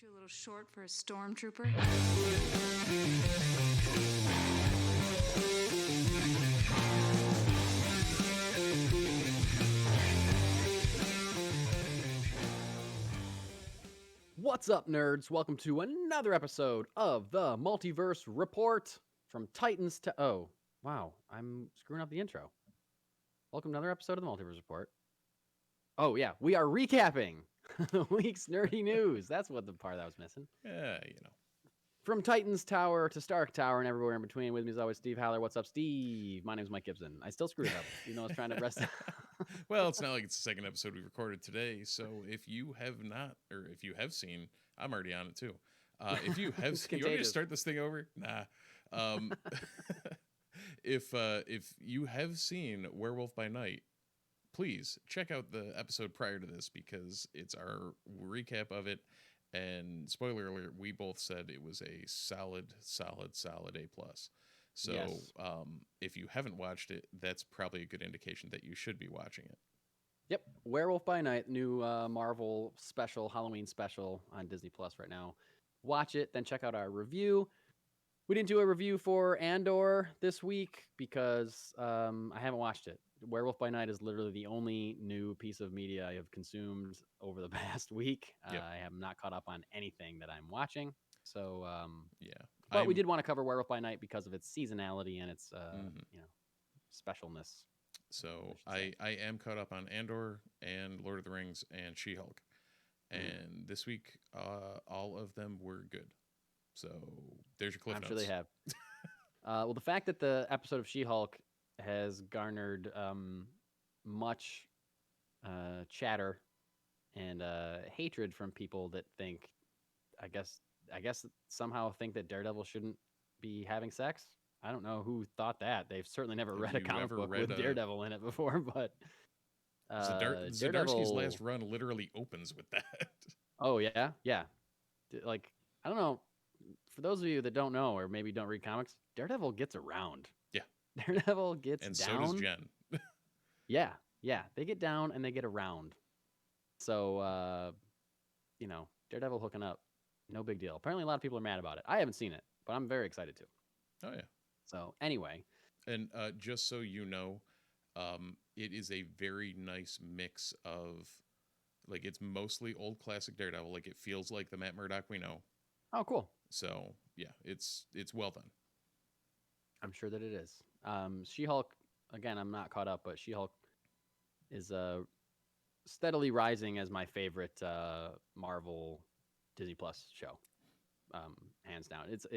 You a little short for a stormtrooper? What's up, nerds? Welcome to another episode of the Multiverse Report from Titans to... Oh, wow. I'm screwing up the intro. Welcome to another episode of the Multiverse Report. Oh, yeah. We are recapping the week's nerdy news. That's what the part that was missing. Yeah, you know. From Titans Tower to Stark Tower and everywhere in between. With me as always, Steve Haller. What's up, Steve? My name's Mike Gibson. I still screwed up, even though I was trying to rest. Well, it's not like it's the second episode we recorded today. So if you have not, or if you have seen, I'm already on it too. If you have, you want me to start this thing over? Nah. If you have seen Werewolf by Night, please check out the episode prior to this because it's our recap of it. And spoiler alert, we both said it was a solid A+. So Yes. If you haven't watched it, that's probably a good indication that you should be watching it. Yep. Werewolf by Night, new Marvel special, Halloween special on Disney Plus right now. Watch it, then check out our review. We didn't do a review for Andor this week because I haven't watched it. Werewolf by Night is literally the only new piece of media I have consumed over the past week. Yep. I have not caught up on anything that I'm watching. So, Yeah. but we did want to cover Werewolf by Night because of its seasonality and its, specialness. So I am caught up on Andor and Lord of the Rings and She-Hulk. And this week, all of them were good. So there's your cliff notes. I'm sure they have. Well, the fact that the episode of She-Hulk has garnered much chatter and hatred from people that think, I guess somehow think that Daredevil shouldn't be having sex. I don't know who thought that. They've certainly never read a comic book with Daredevil in it before, but Zdarsky's last run literally opens with that. Oh yeah, yeah. Like, I don't know. For those of you that don't know or maybe don't read comics, Daredevil gets around. Yeah. Daredevil gets and down. And so does Jen. Yeah. They get down and they get around. So, Daredevil hooking up, no big deal. Apparently a lot of people are mad about it. I haven't seen it, but I'm very excited to. Oh, yeah. So, anyway. And just so you know, it is a very nice mix of, like, it's mostly old classic Daredevil. Like, it feels like the Matt Murdock we know. Oh, cool. So, yeah, it's well done. I'm sure that it is. She-Hulk, again, I'm not caught up, but She-Hulk is steadily rising as my favorite Marvel Disney Plus show, hands down. It's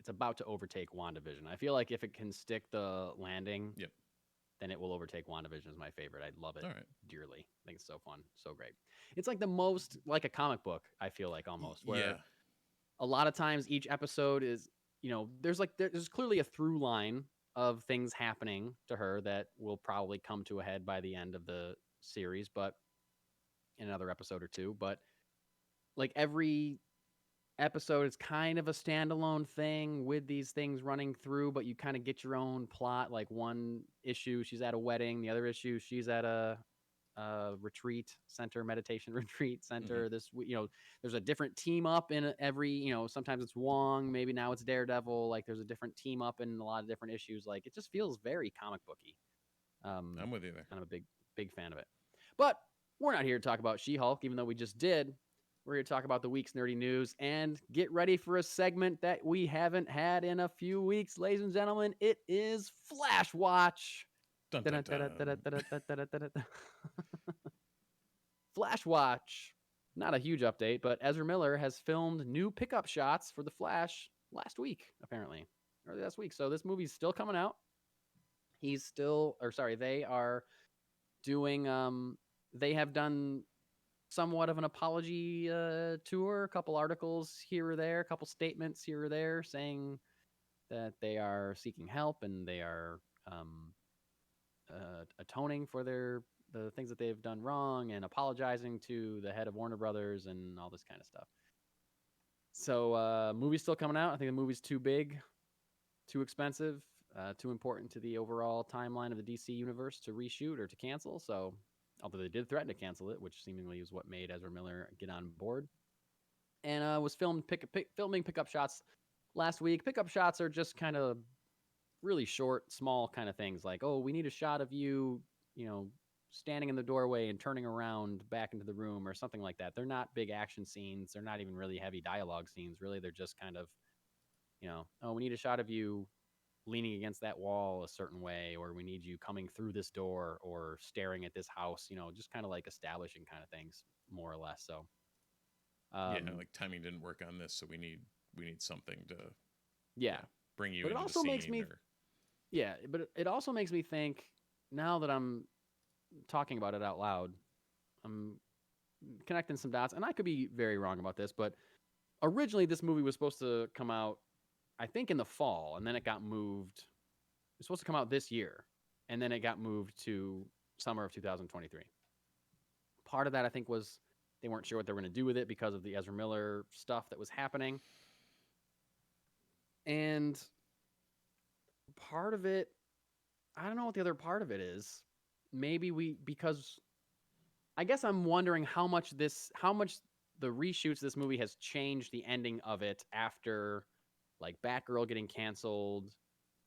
about to overtake WandaVision. I feel like if it can stick the landing, yep, then it will overtake WandaVision as my favorite. I love it dearly. I think it's so fun, so great. It's like the most like a comic book, I feel like, almost, where a lot of times each episode is, there's clearly a through line of things happening to her that will probably come to a head by the end of the series, but in another episode or two. But like every episode is kind of a standalone thing with these things running through, but you kind of get your own plot. Like one issue, she's at a wedding. The other issue, she's at a retreat center, meditation retreat center. This, there's a different team up in every, sometimes it's Wong, maybe now it's Daredevil. Like there's a different team up in a lot of different issues. Like it just feels very comic booky. I'm with you there. I'm a big fan of it. But we're not here to talk about She-Hulk, even though we just did. We're here to talk about the week's nerdy news and get ready for a segment that we haven't had in a few weeks, ladies and gentlemen. It is Flash Watch. Flash Watch. Not a huge update, but Ezra Miller has filmed new pickup shots for the Flash last week, apparently. Early last week. So this movie's still coming out. They are doing, they have done somewhat of an apology tour, a couple articles here or there, a couple statements here or there saying that they are seeking help and they are atoning for the things that they've done wrong and apologizing to the head of Warner Brothers and all this kind of stuff. So movie's still coming out. I think the movie's too big, too expensive, too important to the overall timeline of the DC universe to reshoot or to cancel. So although they did threaten to cancel it, which seemingly is what made Ezra Miller get on board. and was filming pickup shots last week. Pickup shots are just kind of really short, small kind of things like, oh, we need a shot of you, standing in the doorway and turning around back into the room or something like that. They're not big action scenes. They're not even really heavy dialogue scenes. Really, they're just kind of, oh, we need a shot of you leaning against that wall a certain way, or we need you coming through this door or staring at this house, just kind of like establishing kind of things, more or less. So, like timing didn't work on this, so we need something to bring you but into it also the scene. Makes me, but it also makes me think, now that I'm talking about it out loud, I'm connecting some dots, and I could be very wrong about this, but originally this movie was supposed to come out, I think, in the fall, and then it got moved. It was supposed to come out this year, and then it got moved to summer of 2023. Part of that, I think, was they weren't sure what they were going to do with it because of the Ezra Miller stuff that was happening. And part of it, I don't know what the other part of it is. Maybe because I guess I'm wondering how much the reshoots of this movie has changed the ending of it after, like, Batgirl getting canceled,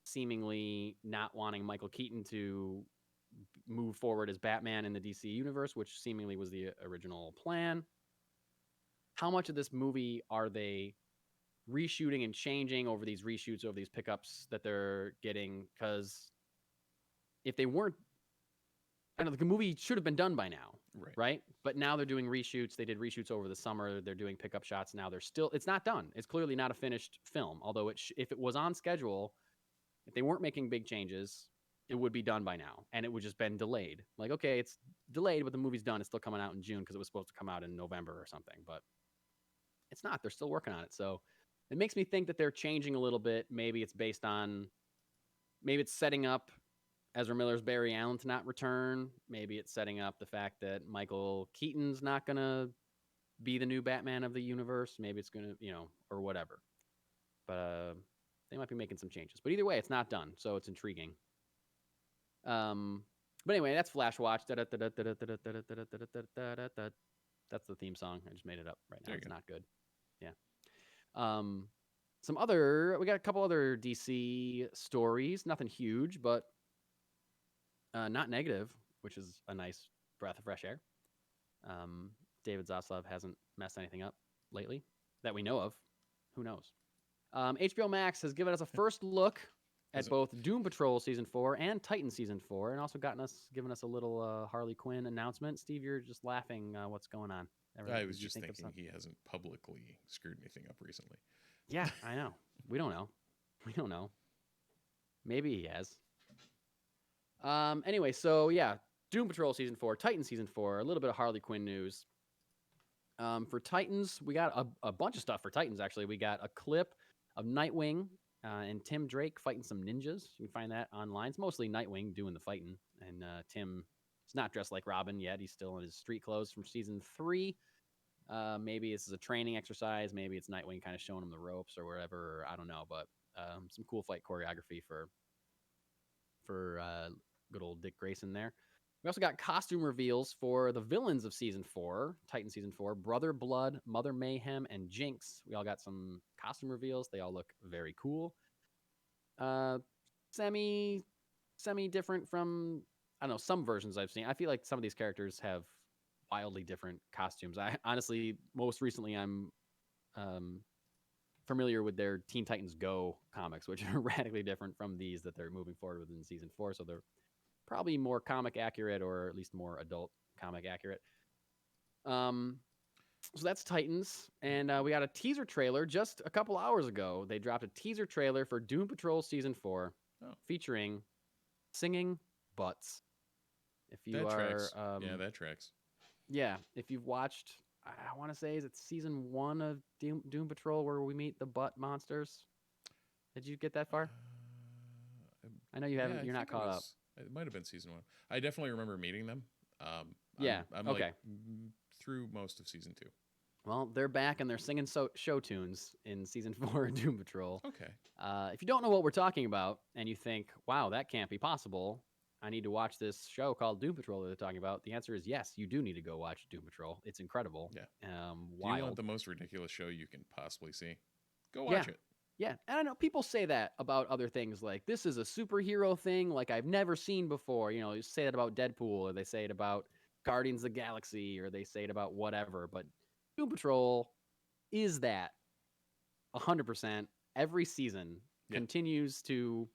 seemingly not wanting Michael Keaton to move forward as Batman in the DC universe, which seemingly was the original plan. How much of this movie are they reshooting and changing over these reshoots, over these pickups that they're getting? Because if they weren't, I know the movie should have been done by now, right? But now they're doing reshoots. They did reshoots over the summer. They're doing pickup shots now. It's not done. It's clearly not a finished film. Although if it was on schedule, if they weren't making big changes, it would be done by now, and it would just been delayed. Like, okay, it's delayed, but the movie's done. It's still coming out in June because it was supposed to come out in November or something, but it's not. They're still working on it. So it makes me think that they're changing a little bit. Maybe it's setting up Ezra Miller's Barry Allen to not return. Maybe it's setting up the fact that Michael Keaton's not going to be the new Batman of the universe. Maybe it's going to, or whatever. But they might be making some changes. But either way, it's not done, so it's intriguing. But anyway, that's Flash Watch. That's the theme song. I just made it up right now. It's not good. Yeah. We got a couple other DC stories. Nothing huge, but not negative, which is a nice breath of fresh air. David Zaslav hasn't messed anything up lately that we know of. Who knows? HBO Max has given us a first look at both Doom Patrol Season 4 and Titan Season 4, and also given us a little Harley Quinn announcement. Steve, you're just laughing. What's going on? I was just thinking he hasn't publicly screwed anything up recently. Yeah, I know. We don't know. Maybe he has. Anyway, so yeah, Doom Patrol Season 4, Titan Season 4, a little bit of Harley Quinn news. For Titans, we got a bunch of stuff for Titans, actually. We got a clip of Nightwing and Tim Drake fighting some ninjas. You can find that online. It's mostly Nightwing doing the fighting, and Tim is not dressed like Robin yet. He's still in his street clothes from Season 3. Maybe this is a training exercise. Maybe it's Nightwing kind of showing him the ropes or whatever. Or I don't know, but some cool fight choreography for good old Dick Grayson there. We also got costume reveals for the villains of Season 4, Titan Season 4, Brother Blood, Mother Mayhem, and Jinx. We all got some costume reveals. They all look very cool. Semi different from, I don't know, some versions I've seen. I feel like some of these characters have wildly different costumes. I honestly, most recently, I'm familiar with their Teen Titans Go comics, which are radically different from these that they're moving forward with in Season 4. So they're probably more comic accurate, or at least more adult comic accurate. So that's Titans. And we got a teaser trailer just a couple hours ago. They dropped a teaser trailer for Doom Patrol Season 4 featuring singing butts. If you tracks. Yeah, that tracks. Yeah, if you've watched, I want to say, is it Season 1 of Doom Patrol where we meet the butt monsters? Did you get that far? I know you haven't. You're not caught up. It might have been Season 1. I definitely remember meeting them. I'm okay. Like through most of Season 2. Well, they're back and they're singing show tunes in Season 4 of Doom Patrol. Okay. If you don't know what we're talking about and you think, wow, that can't be possible, I need to watch this show called Doom Patrol that they're talking about, the answer is yes, you do need to go watch Doom Patrol. It's incredible. Yeah. Wild. Do you want the most ridiculous show you can possibly see? Go watch it. Yeah. And I know people say that about other things, like this is a superhero thing like I've never seen before. You know, you say that about Deadpool, or they say it about Guardians of the Galaxy, or they say it about whatever. But Doom Patrol is that 100%. Every season continues to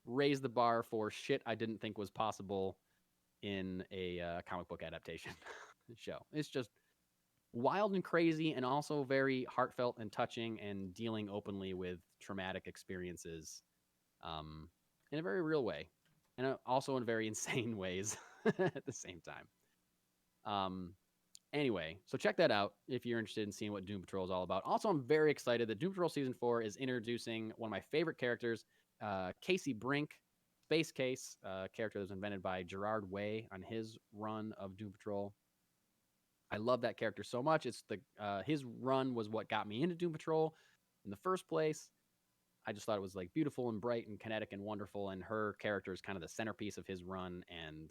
raise the bar for shit I didn't think was possible in a comic book adaptation show. It's just wild and crazy, and also very heartfelt and touching, and dealing openly with traumatic experiences in a very real way, and also in very insane ways at the same time. Anyway, so check that out if you're interested in seeing what Doom Patrol is all about. Also, I'm very excited that Doom Patrol Season 4 is introducing one of my favorite characters, Casey Brink, Space Case, character that was invented by Gerard Way on his run of Doom Patrol. I love that character so much. It's his run was what got me into Doom Patrol in the first place. I just thought it was like beautiful and bright and kinetic and wonderful, and her character is kind of the centerpiece of his run, and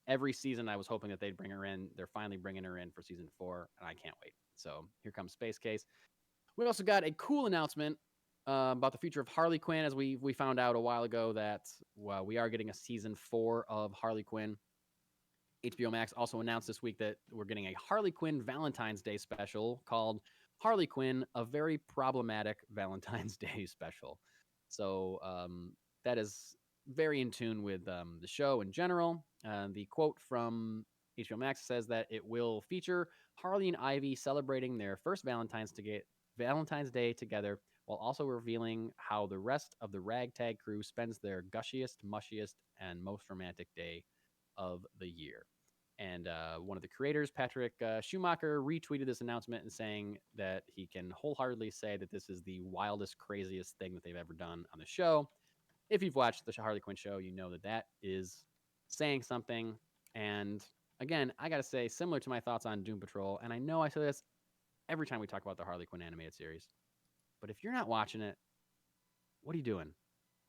every season I was hoping that they'd bring her in. They're finally bringing her in for season 4, and I can't wait. So here comes Space Case. We also got a cool announcement about the future of Harley Quinn, as we found out a while ago that we are getting a season 4 of Harley Quinn. HBO Max also announced this week that we're getting a Harley Quinn Valentine's Day special called Harley Quinn, a very problematic Valentine's Day special. So that is very in tune with the show in general. The quote from HBO Max says that it will feature Harley and Ivy celebrating their first Valentine's Day together, while also revealing how the rest of the ragtag crew spends their gushiest, mushiest, and most romantic day of the year. And one of the creators, Patrick Schumacher, retweeted this announcement and saying that he can wholeheartedly say that this is the wildest, craziest thing that they've ever done on the show. If you've watched the Harley Quinn show, you know that that is saying something. And again, I got to say, similar to my thoughts on Doom Patrol, and I know I say this every time we talk about the Harley Quinn animated series, but if you're not watching it, what are you doing?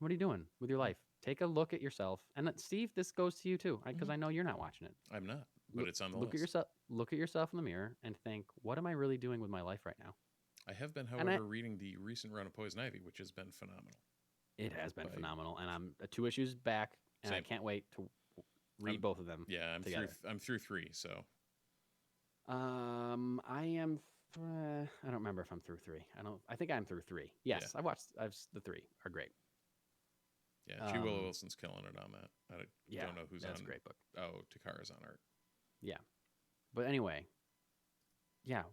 What are you doing with your life? Take a look at yourself. And Steve, this goes to you too, because I know you're not watching it. I'm not, but it's on the list. Look at yourself in the mirror and think, what am I really doing with my life right now? I have been, however, reading the recent run of Poison Ivy, which has been phenomenal. It has been phenomenal, and I'm 2 issues back, and I can't wait to read both of them. Yeah, I'm through 3, so. I am. I don't remember if I'm through 3. I think I'm through 3. Yes, yeah. I've the 3 are great. Yeah, G. Willow Wilson's killing it on that. I don't know who's on. That's a great book. Oh, Takara's on art. Yeah. But anyway,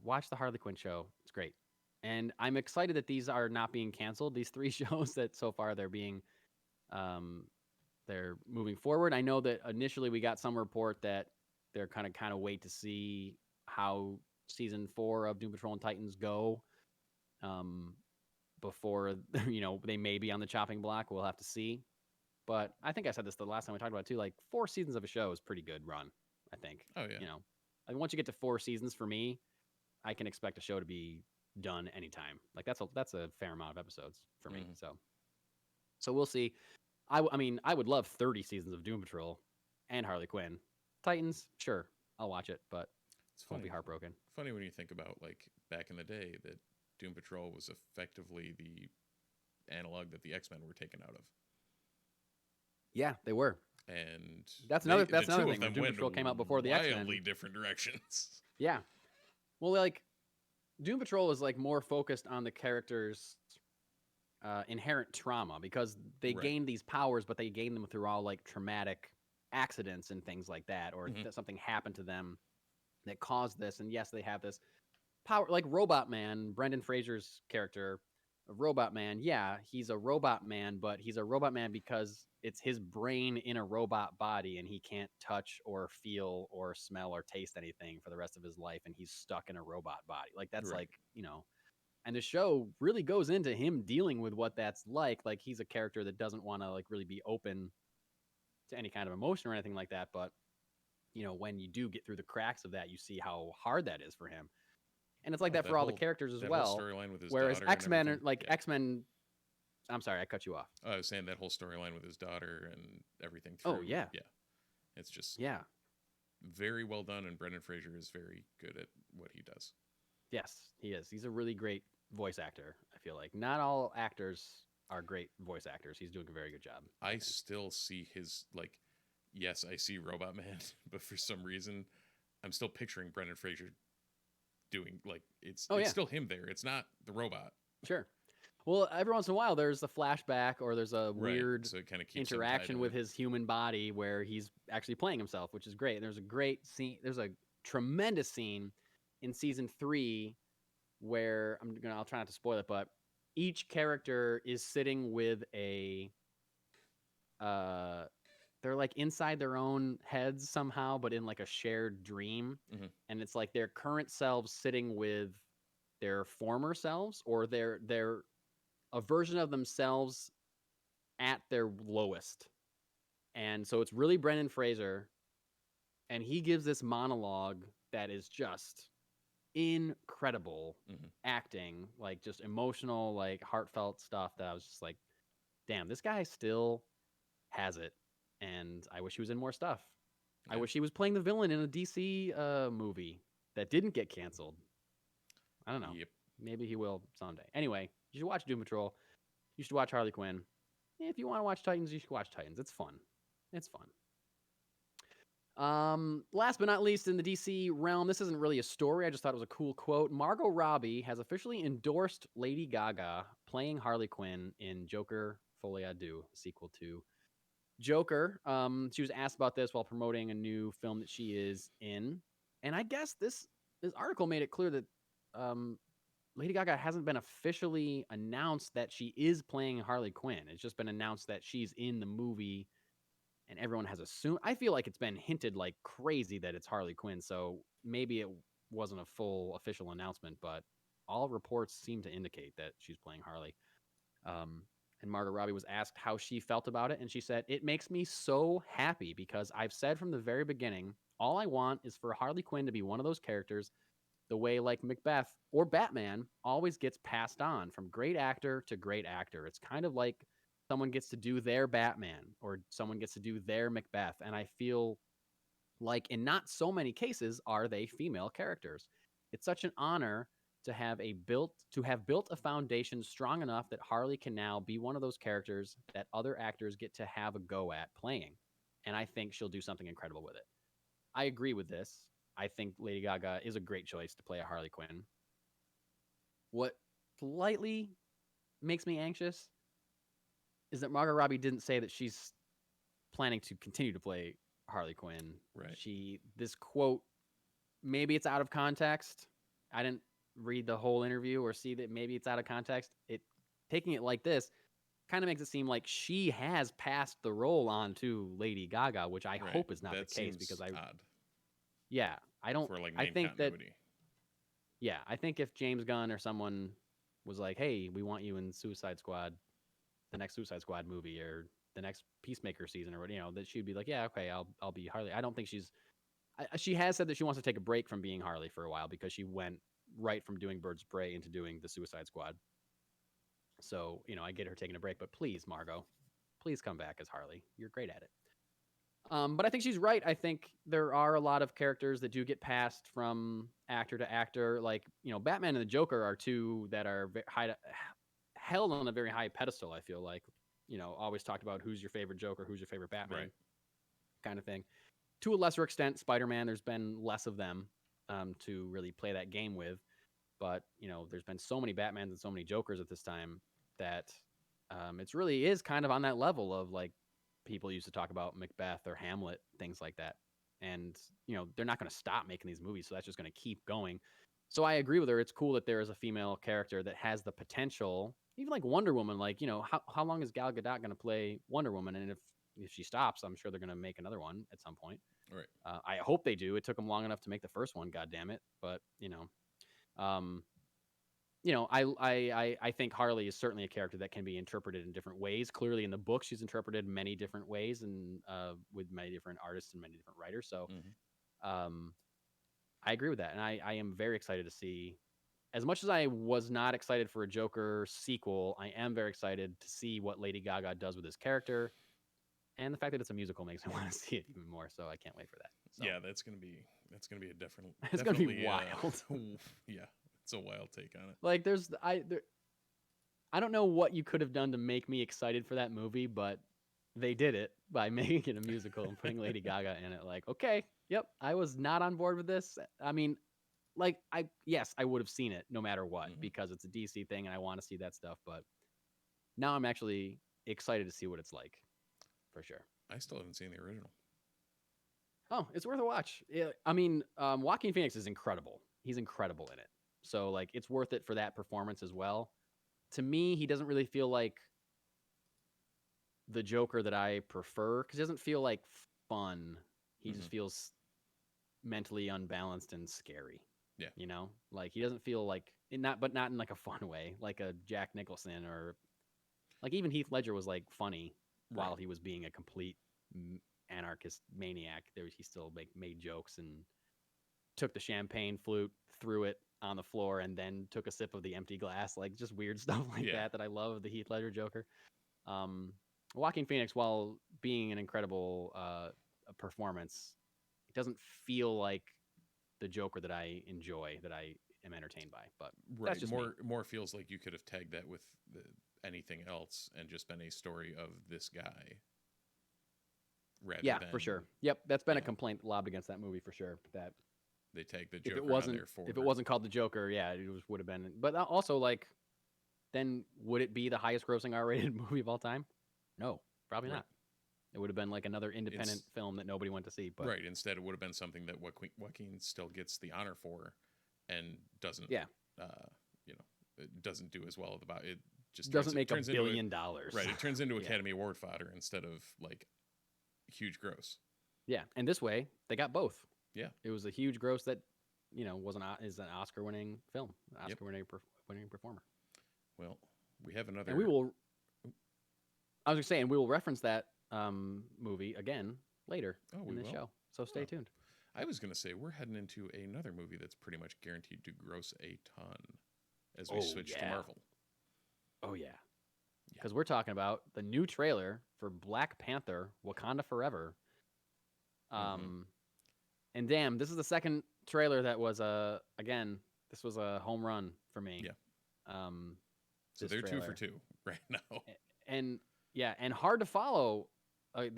watch the Harley Quinn show. It's great. And I'm excited that these are not being canceled. These 3 shows that so far they're moving forward. I know that initially we got some report that they're kind of wait to see how season 4 of Doom Patrol and Titans go. Before they may be on the chopping block. We'll have to see. But I think I said this the last time we talked about it too. Like 4 seasons of a show is pretty good run, I think. Oh yeah. Once you get to 4 seasons, for me, I can expect a show to be done anytime. Like that's a fair amount of episodes for me. So we'll see. I mean, I would love 30 seasons of Doom Patrol and Harley Quinn. Titans, sure, I'll watch it, but won't be heartbroken. Funny when you think about like back in the day that Doom Patrol was effectively the analog that the X-Men were taken out of. Yeah, they were. And that's another thing. When Doom Patrol came out before the X-Men. Wildly different directions. Yeah. Well, like Doom Patrol is like more focused on the characters' inherent trauma, because they gained these powers, but they gained them through all like traumatic accidents and things like that, or that something happened to them that caused this. And yes, they have this power, like Robot Man, Brendan Fraser's character of Robot Man. Yeah, he's a robot man, but he's a robot man because it's his brain in a robot body, and he can't touch or feel or smell or taste anything for the rest of his life, and he's stuck in a robot body. Like that's like, and the show really goes into him dealing with what that's like. Like he's a character that doesn't want to like really be open to any kind of emotion or anything like that, but when you do get through the cracks of that, you see how hard that is for him. And it's like that for all the characters as well. Storyline with his whereas daughter X-Men, like X-Men, I'm sorry, I cut you off. I was saying that whole storyline with his daughter and everything through. Oh, yeah. Yeah. It's just very well done, and Brendan Fraser is very good at what he does. Yes, he is. He's a really great voice actor, I feel like. Not all actors are great voice actors. He's doing a very good job. I still see his, like, yes, I see Robot Man, but for some reason, I'm still picturing Brendan Fraser doing, like, it's still him there. It's not the robot. Sure. Well, every once in a while, there's a flashback or there's a weird so it kind of interaction with his human body where he's actually playing himself, which is great. And there's a great scene. There's a tremendous scene in season 3 where I'll try not to spoil it, but each character is sitting with they're like inside their own heads somehow, but in like a shared dream. Mm-hmm. And it's like their current selves sitting with their former selves, or they're a version of themselves at their lowest. And so it's really Brendan Fraser, and he gives this monologue that is just incredible acting, like just emotional, like heartfelt stuff that I was just like, damn, this guy still has it. And I wish he was in more stuff. Yeah. I wish he was playing the villain in a DC movie that didn't get canceled. I don't know. Yep. Maybe he will someday. Anyway, you should watch Doom Patrol. You should watch Harley Quinn. If you want to watch Titans, you should watch Titans. It's fun. It's fun. Last but not least, in the DC realm, this isn't really a story. I just thought it was a cool quote. Margot Robbie has officially endorsed Lady Gaga playing Harley Quinn in Joker Folie à Deux, sequel to Joker. She was asked about this while promoting a new film that she is in. And I guess this article made it clear that Lady Gaga hasn't been officially announced that she is playing Harley Quinn. It's just been announced that she's in the movie, and everyone has assumed. I feel like it's been hinted like crazy that it's Harley Quinn, so maybe it wasn't a full official announcement, but all reports seem to indicate that she's playing Harley. And Margot Robbie was asked how she felt about it, and she said, "It makes me so happy because I've said from the very beginning, all I want is for Harley Quinn to be one of those characters the way like Macbeth or Batman always gets passed on from great actor to great actor. It's kind of like someone gets to do their Batman or someone gets to do their Macbeth. And I feel like in not so many cases are they female characters. It's such an honor to have built a foundation strong enough that Harley can now be one of those characters that other actors get to have a go at playing. And I think she'll do something incredible with it." I agree with this. I think Lady Gaga is a great choice to play a Harley Quinn. What slightly makes me anxious is that Margot Robbie didn't say that she's planning to continue to play Harley Quinn. Right. This quote, maybe it's out of context. I didn't read the whole interview or see that maybe it's out of context. Taking it like this kind of makes it seem like she has passed the role on to Lady Gaga, which I hope is not the case, because odd. Yeah, I don't. For like I name think continuity. that. Yeah, I think if James Gunn or someone was like, "Hey, we want you in Suicide Squad, the next Suicide Squad movie, or the next Peacemaker season, or that she'd be like, "Yeah, okay, I'll be Harley." I don't think she's. She has said that she wants to take a break from being Harley for a while because she went right from doing Birds of Prey into doing the Suicide Squad. So I get her taking a break, but please, Margot, please come back as Harley. You're great at it. But I think she's right. I think there are a lot of characters that do get passed from actor to actor. Like, Batman and the Joker are two that are held on a very high pedestal, I feel like. Always talked about who's your favorite Joker, who's your favorite Batman, kind of thing. To a lesser extent, Spider-Man, there's been less of them to really play that game with. But, there's been so many Batmans and so many Jokers at this time that it really is kind of on that level of like, people used to talk about Macbeth or Hamlet, things like that. And, they're not going to stop making these movies, so that's just going to keep going. So I agree with her. It's cool that there is a female character that has the potential, even like Wonder Woman. Like, how long is Gal Gadot going to play Wonder Woman? And if she stops, I'm sure they're going to make another one at some point. Right. I hope they do. It took them long enough to make the first one, God damn it. But, I think Harley is certainly a character that can be interpreted in different ways. Clearly, in the book, she's interpreted many different ways and with many different artists and many different writers. So I agree with that. And I am very excited to see as much as I was not excited for a Joker sequel, I am very excited to see what Lady Gaga does with this character. And the fact that it's a musical makes me want to see it even more. So I can't wait for that. So. Yeah, that's gonna be a different. It's gonna be wild. Yeah, it's a wild take on it. Like I don't know what you could have done to make me excited for that movie, but they did it by making it a musical and putting Lady Gaga in it. Like, okay, yep, I was not on board with this. I mean, like, I would have seen it no matter what because it's a DC thing and I want to see that stuff. But now I'm actually excited to see what it's like, for sure. I still haven't seen the original. Oh, it's worth a watch. I mean, Joaquin Phoenix is incredible. He's incredible in it. So, like, it's worth it for that performance as well. To me, he doesn't really feel like the Joker that I prefer because he doesn't feel like fun. He just feels mentally unbalanced and scary. Yeah. You know, like he doesn't feel like not in like a fun way, like a Jack Nicholson or like even Heath Ledger was like funny while he was being a complete anarchist maniac. He still made jokes and took the champagne flute, threw it on the floor, and then took a sip of the empty glass. Like just weird stuff like that I love. The Heath Ledger Joker. Joaquin Phoenix, while being an incredible performance, it doesn't feel like the Joker that I enjoy, that I am entertained by. But that's just more feels like you could have tagged that with anything else and just been a story of this guy. Rather than, for sure. Yep, that's been a complaint lobbed against that movie for sure. That they tagged the Joker if it wasn't called the Joker, would have been. But also, like, then would it be the highest grossing R-rated movie of all time? No, probably not. It would have been like another independent film that nobody went to see. But instead it would have been something that Joaquin still gets the honor for, and doesn't. It doesn't do as well about it. Just doesn't make $1 billion. Right, it turns into Academy Award fodder instead of like huge gross. Yeah, and this way they got both. Yeah, it was a huge gross that is an Oscar-winning film, Oscar-winning performer. Well, we have another. And we will. I was just saying we will reference that movie again later in the show. So stay tuned. I was going to say we're heading into another movie that's pretty much guaranteed to gross a ton as we switch to Marvel. Oh yeah, because we're talking about the new trailer for Black Panther: Wakanda Forever. And damn, this is the second trailer that was this was a home run for me. Yeah. So they're trailer. 2 for 2 right now. And hard to follow. I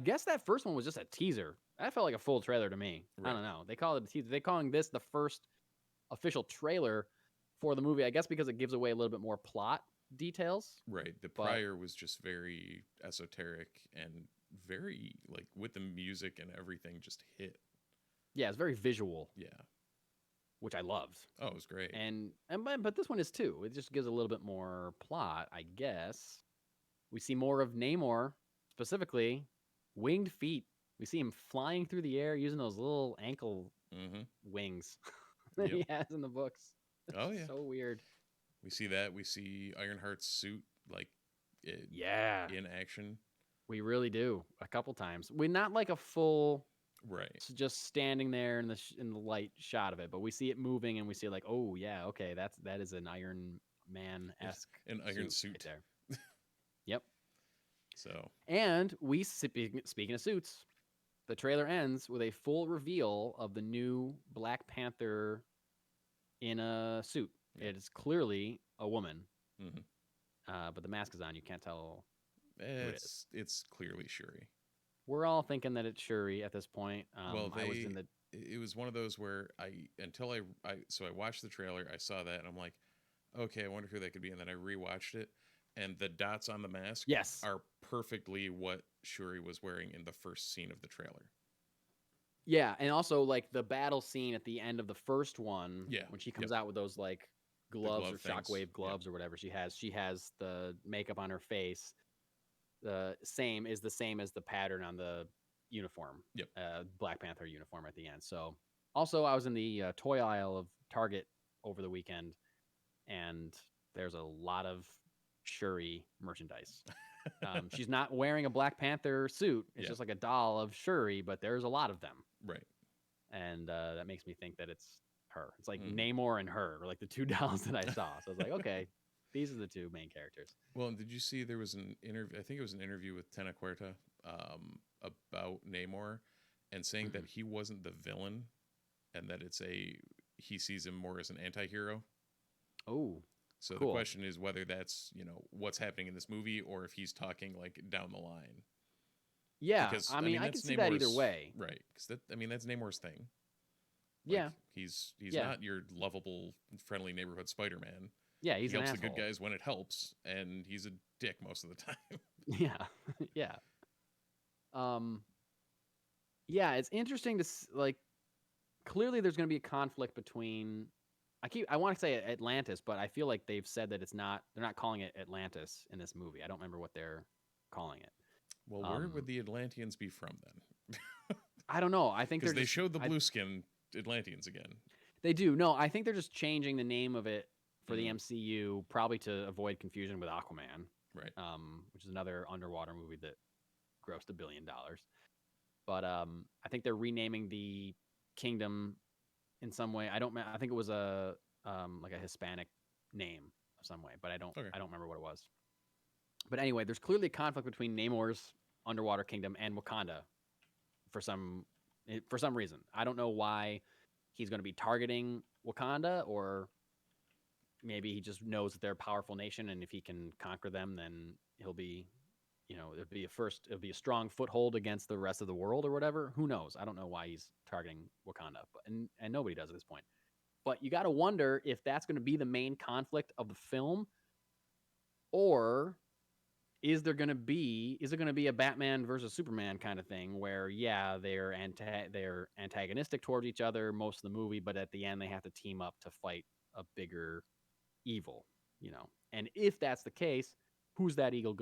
guess that first one was just a teaser. That felt like a full trailer to me. Right. I don't know. They call it a teaser. They're calling this the first official trailer for the movie. I guess because it gives away a little bit more plot details. Right. The prior was just very esoteric and very like with the music and everything just hit. Yeah, it's very visual. Yeah. Which I loved. Oh, it was great. But this one is too. It just gives a little bit more plot, I guess. We see more of Namor, specifically winged feet. We see him flying through the air using those little ankle wings that he has in the books. Oh yeah, so weird. We see that. We see Ironheart's suit in action. We really do a couple times. We're not like a full just standing there in the light shot of it, but we see it moving and we see like, oh yeah, okay, that is an Iron Man-esque an iron suit right there. Yep. So and we speaking of suits, the trailer ends with a full reveal of the new Black Panther in a suit. Yeah. It is clearly a woman, but the mask is on. You can't tell. It's clearly Shuri. We're all thinking that it's Shuri at this point. It was one of those where I watched the trailer, I saw that, and I'm like, okay, I wonder who that could be, and then I rewatched it, and the dots on the mask are perfectly what Shuri was wearing in the first scene of the trailer. Yeah, and also like the battle scene at the end of the first one, when she comes out with those like gloves or shockwave gloves or whatever she has the makeup on her face. The same as the pattern on the uniform. Yep. Black Panther uniform at the end. So also I was in the toy aisle of Target over the weekend, and there's a lot of Shuri merchandise. She's not wearing a Black Panther suit. It's just like a doll of Shuri, but there's a lot of them. Right. And that makes me think that it's her. It's like Namor and her were like the two dolls that I saw. So I was like, okay, these are the two main characters. Well, did you see there was an interview? I think it was an interview with Tenaquerta about Namor, and saying that he wasn't the villain, and that he sees him more as an anti-hero. Oh, so cool. The question is whether that's what's happening in this movie, or if he's talking like down the line. Yeah, because, I mean I can see that either way, right? Because that's Namor's thing. Yeah, he's not your lovable, friendly neighborhood Spider-Man. Yeah, he helps the good guys when it helps, and he's a dick most of the time. Yeah. Yeah, it's interesting to like. Clearly, there's going to be a conflict between. I want to say Atlantis, but I feel like they've said that it's not. They're not calling it Atlantis in this movie. I don't remember what they're calling it. Well, where would the Atlanteans be from then? I don't know. I think they showed the blue skin Atlanteans again. They do. No, I think they're just changing the name of it for the MCU, probably to avoid confusion with Aquaman, right? Which is another underwater movie that grossed $1 billion. But I think they're renaming the kingdom in some way. I think it was a like a Hispanic name of some way, but I don't remember what it was. But anyway, there's clearly a conflict between Namor's underwater kingdom and Wakanda for some reason. I don't know why he's going to be targeting Wakanda, or maybe he just knows that they're a powerful nation, and if he can conquer them, then he'll be, it'll be a strong foothold against the rest of the world or whatever. Who knows? I don't know why he's targeting Wakanda, and nobody does at this point. But you got to wonder if that's going to be the main conflict of the film, or is there going to be a Batman versus Superman kind of thing where, yeah, they're antagonistic towards each other most of the movie, but at the end they have to team up to fight a bigger evil, And if that's the case, who's that evil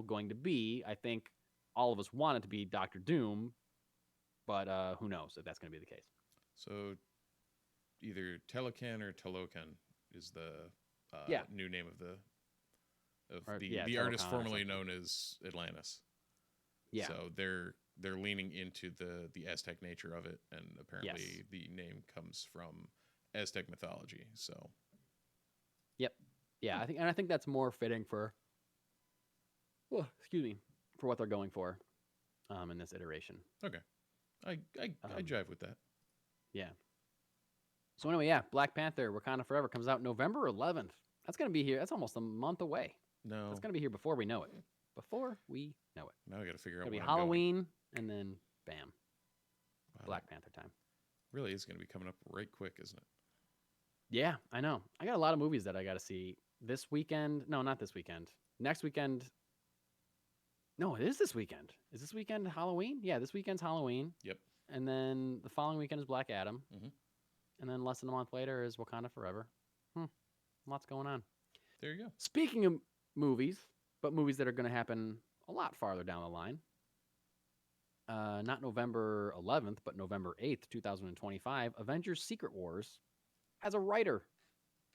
going to be? I think all of us want it to be Doctor Doom, but who knows if that's going to be the case. So either Talocan or Talocan is the new name of the artist formerly known as Atlantis. Yeah. So they're leaning into the Aztec nature of it, and apparently the name comes from Aztec mythology. So. Yep. Yeah, I think that's more fitting for. Well, excuse me, for what they're going for, in this iteration. Okay, I jive with that. Yeah. So anyway, Black Panther: Wakanda Forever comes out November 11th. That's gonna be here. That's almost a month away. No, it's gonna be here before we know it. Now I got to figure out. It'll be Halloween, and then bam, wow. Black Panther time. Really is gonna be coming up right quick, isn't it? Yeah, I know. I got a lot of movies that I got to see this weekend. No, not this weekend. Next weekend. No, it is this weekend. Is this weekend Halloween? Yeah, this weekend's Halloween. Yep. And then the following weekend is Black Adam. Mm-hmm. And then less than a month later is Wakanda Forever. Lots going on. There you go. Speaking of movies, but movies that are going to happen a lot farther down the line. Not November 11th, but November 8th, 2025, Avengers Secret Wars has a writer.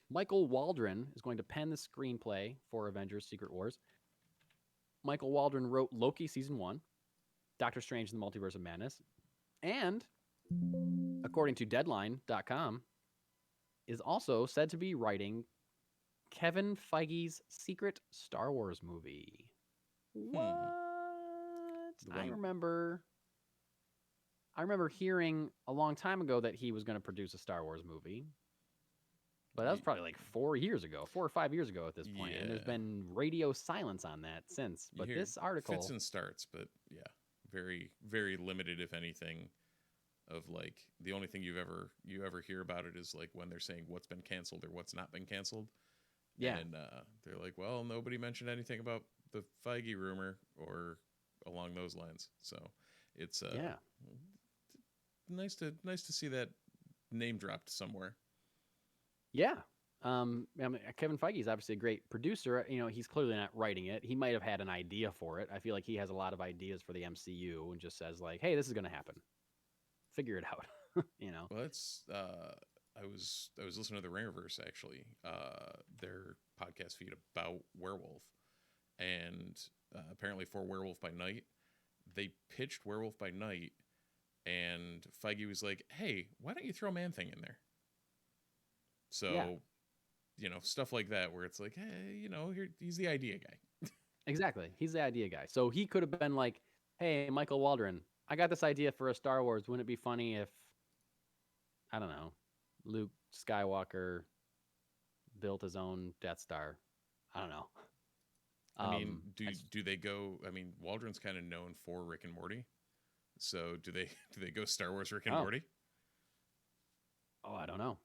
Michael Waldron is going to pen the screenplay for Avengers Secret Wars. Michael Waldron wrote Loki Season 1, Doctor Strange and the Multiverse of Madness, and, according to Deadline.com, is also said to be writing Kevin Feige's secret Star Wars movie. What? I remember hearing a long time ago that he was going to produce a Star Wars movie. But that was probably like 4 or 5 years ago at this point. Yeah. And there's been radio silence on that since. But this article fits and starts, but yeah, very, very limited, if anything, of like the only thing you ever hear about it is like when they're saying what's been canceled or what's not been canceled. Yeah. And they're like, well, nobody mentioned anything about the Feige rumor or along those lines. So it's nice to see that name dropped somewhere. Yeah. I mean, Kevin Feige is obviously a great producer. He's clearly not writing it. He might have had an idea for it. I feel like he has a lot of ideas for the MCU and just says like, hey, this is going to happen. Figure it out. Well, it's I was listening to the Ringerverse actually, their podcast feed about Werewolf, and apparently for Werewolf by Night, they pitched Werewolf by Night and Feige was like, "Hey, why don't you throw Man-Thing in there?" So, stuff like that where it's like, hey, he's the idea guy. Exactly. He's the idea guy. So he could have been like, hey, Michael Waldron, I got this idea for a Star Wars. Wouldn't it be funny if, I don't know, Luke Skywalker built his own Death Star? I don't know. I mean, do they go? I mean, Waldron's kind of known for Rick and Morty, so do they go Star Wars Rick and Morty? Oh, I don't know.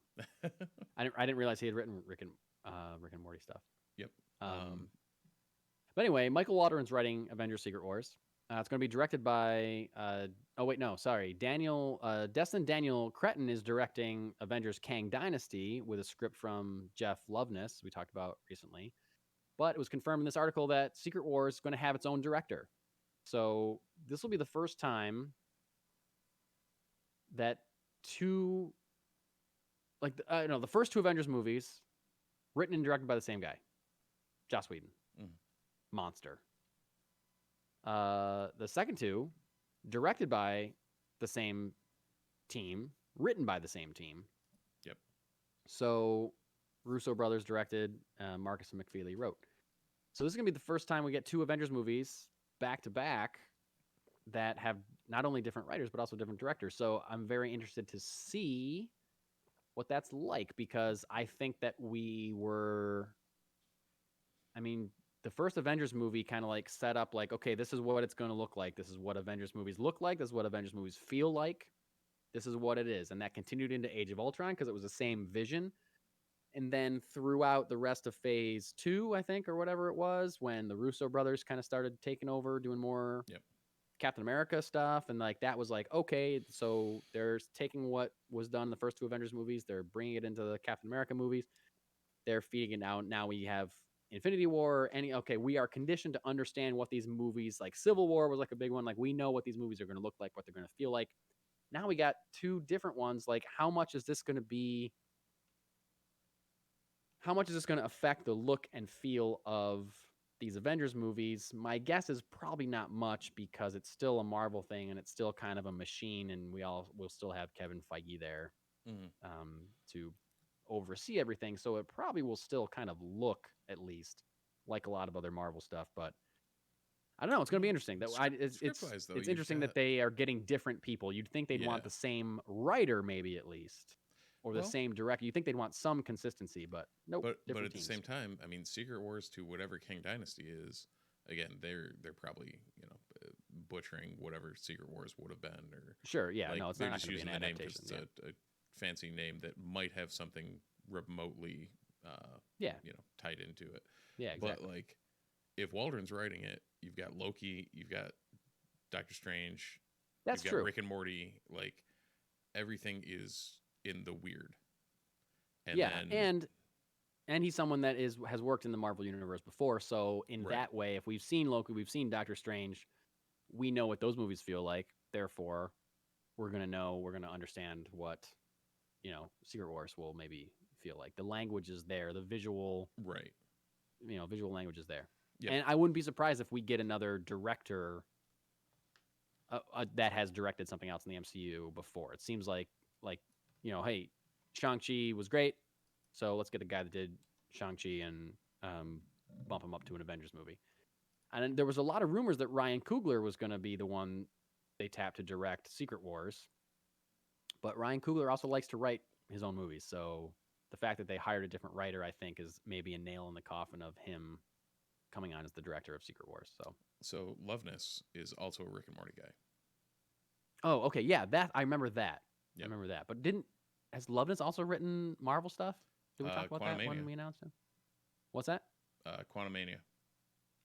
I didn't realize he had written Rick and Morty stuff. Yep. But anyway, Michael Waldron's writing Avengers: Secret Wars. It's going to be directed by. Destin Daniel Cretton is directing Avengers: Kang Dynasty with a script from Jeff Loveness, we talked about recently. But it was confirmed in this article that Secret Wars is going to have its own director. So this will be the first time that the first two Avengers movies written and directed by the same guy, Joss Whedon. Monster. The second two directed by the same team, written by the same team. Yep. So Russo brothers directed, Marcus and McFeely wrote. So this is going to be the first time we get two Avengers movies back to back that have not only different writers, but also different directors. So I'm very interested to see what that's like, because I think that the first Avengers movie kind of like set up like, okay, this is what it's going to look like. This is what Avengers movies look like. This is what Avengers movies feel like. This is what it is. And that continued into Age of Ultron because it was the same vision. And then throughout the rest of phase 2, I think, or whatever it was, when the Russo brothers kind of started taking over, doing more Captain America stuff. And like, that was like, okay, so they're taking what was done in the first two Avengers movies. They're bringing it into the Captain America movies. They're feeding it out. Now we have Infinity War. We are conditioned to understand what these movies, like Civil War was like a big one. Like, we know what these movies are going to look like, what they're going to feel like. Now we got two different ones. Like, how much is this going to affect the look and feel of these Avengers movies? My guess is probably not much, because it's still a Marvel thing and it's still kind of a machine, and will still have Kevin Feige there to oversee everything. So it probably will still kind of look, at least, like a lot of other Marvel stuff. But I don't know. It's going to be interesting. It's interesting that they are getting different people. You'd think they'd want the same writer, maybe, at least, or the same director. You think they'd want some consistency, but nope. But at the same time, I mean, Secret Wars to whatever King Dynasty is, again, they're probably butchering whatever Secret Wars would have been, or sure, yeah, no, it's they're not just going to be using an the name adaptation. because it's a fancy name that might have something remotely, tied into it. Yeah, exactly. But like, if Waldron's writing it, you've got Loki, you've got Doctor Strange, that's you've true. got Rick and Morty, like everything is in the weird. And he's someone that has worked in the Marvel universe before. So in that way, if we've seen Loki, we've seen Doctor Strange, we know what those movies feel like. Therefore, we're going to understand what, Secret Wars will maybe feel like. The language is there, the visual, visual language is there. Yep. And I wouldn't be surprised if we get another director that has directed something else in the MCU before. It seems like, hey, Shang-Chi was great, so let's get the guy that did Shang-Chi and bump him up to an Avengers movie. And there was a lot of rumors that Ryan Coogler was going to be the one they tapped to direct Secret Wars. But Ryan Coogler also likes to write his own movies, so the fact that they hired a different writer, I think, is maybe a nail in the coffin of him coming on as the director of Secret Wars. So Loveness is also a Rick and Morty guy. Oh, okay, yeah, that I remember that. Yep. I remember that. But has Loveness also written Marvel stuff? Did we talk about that when we announced him? What's that? Quantumania.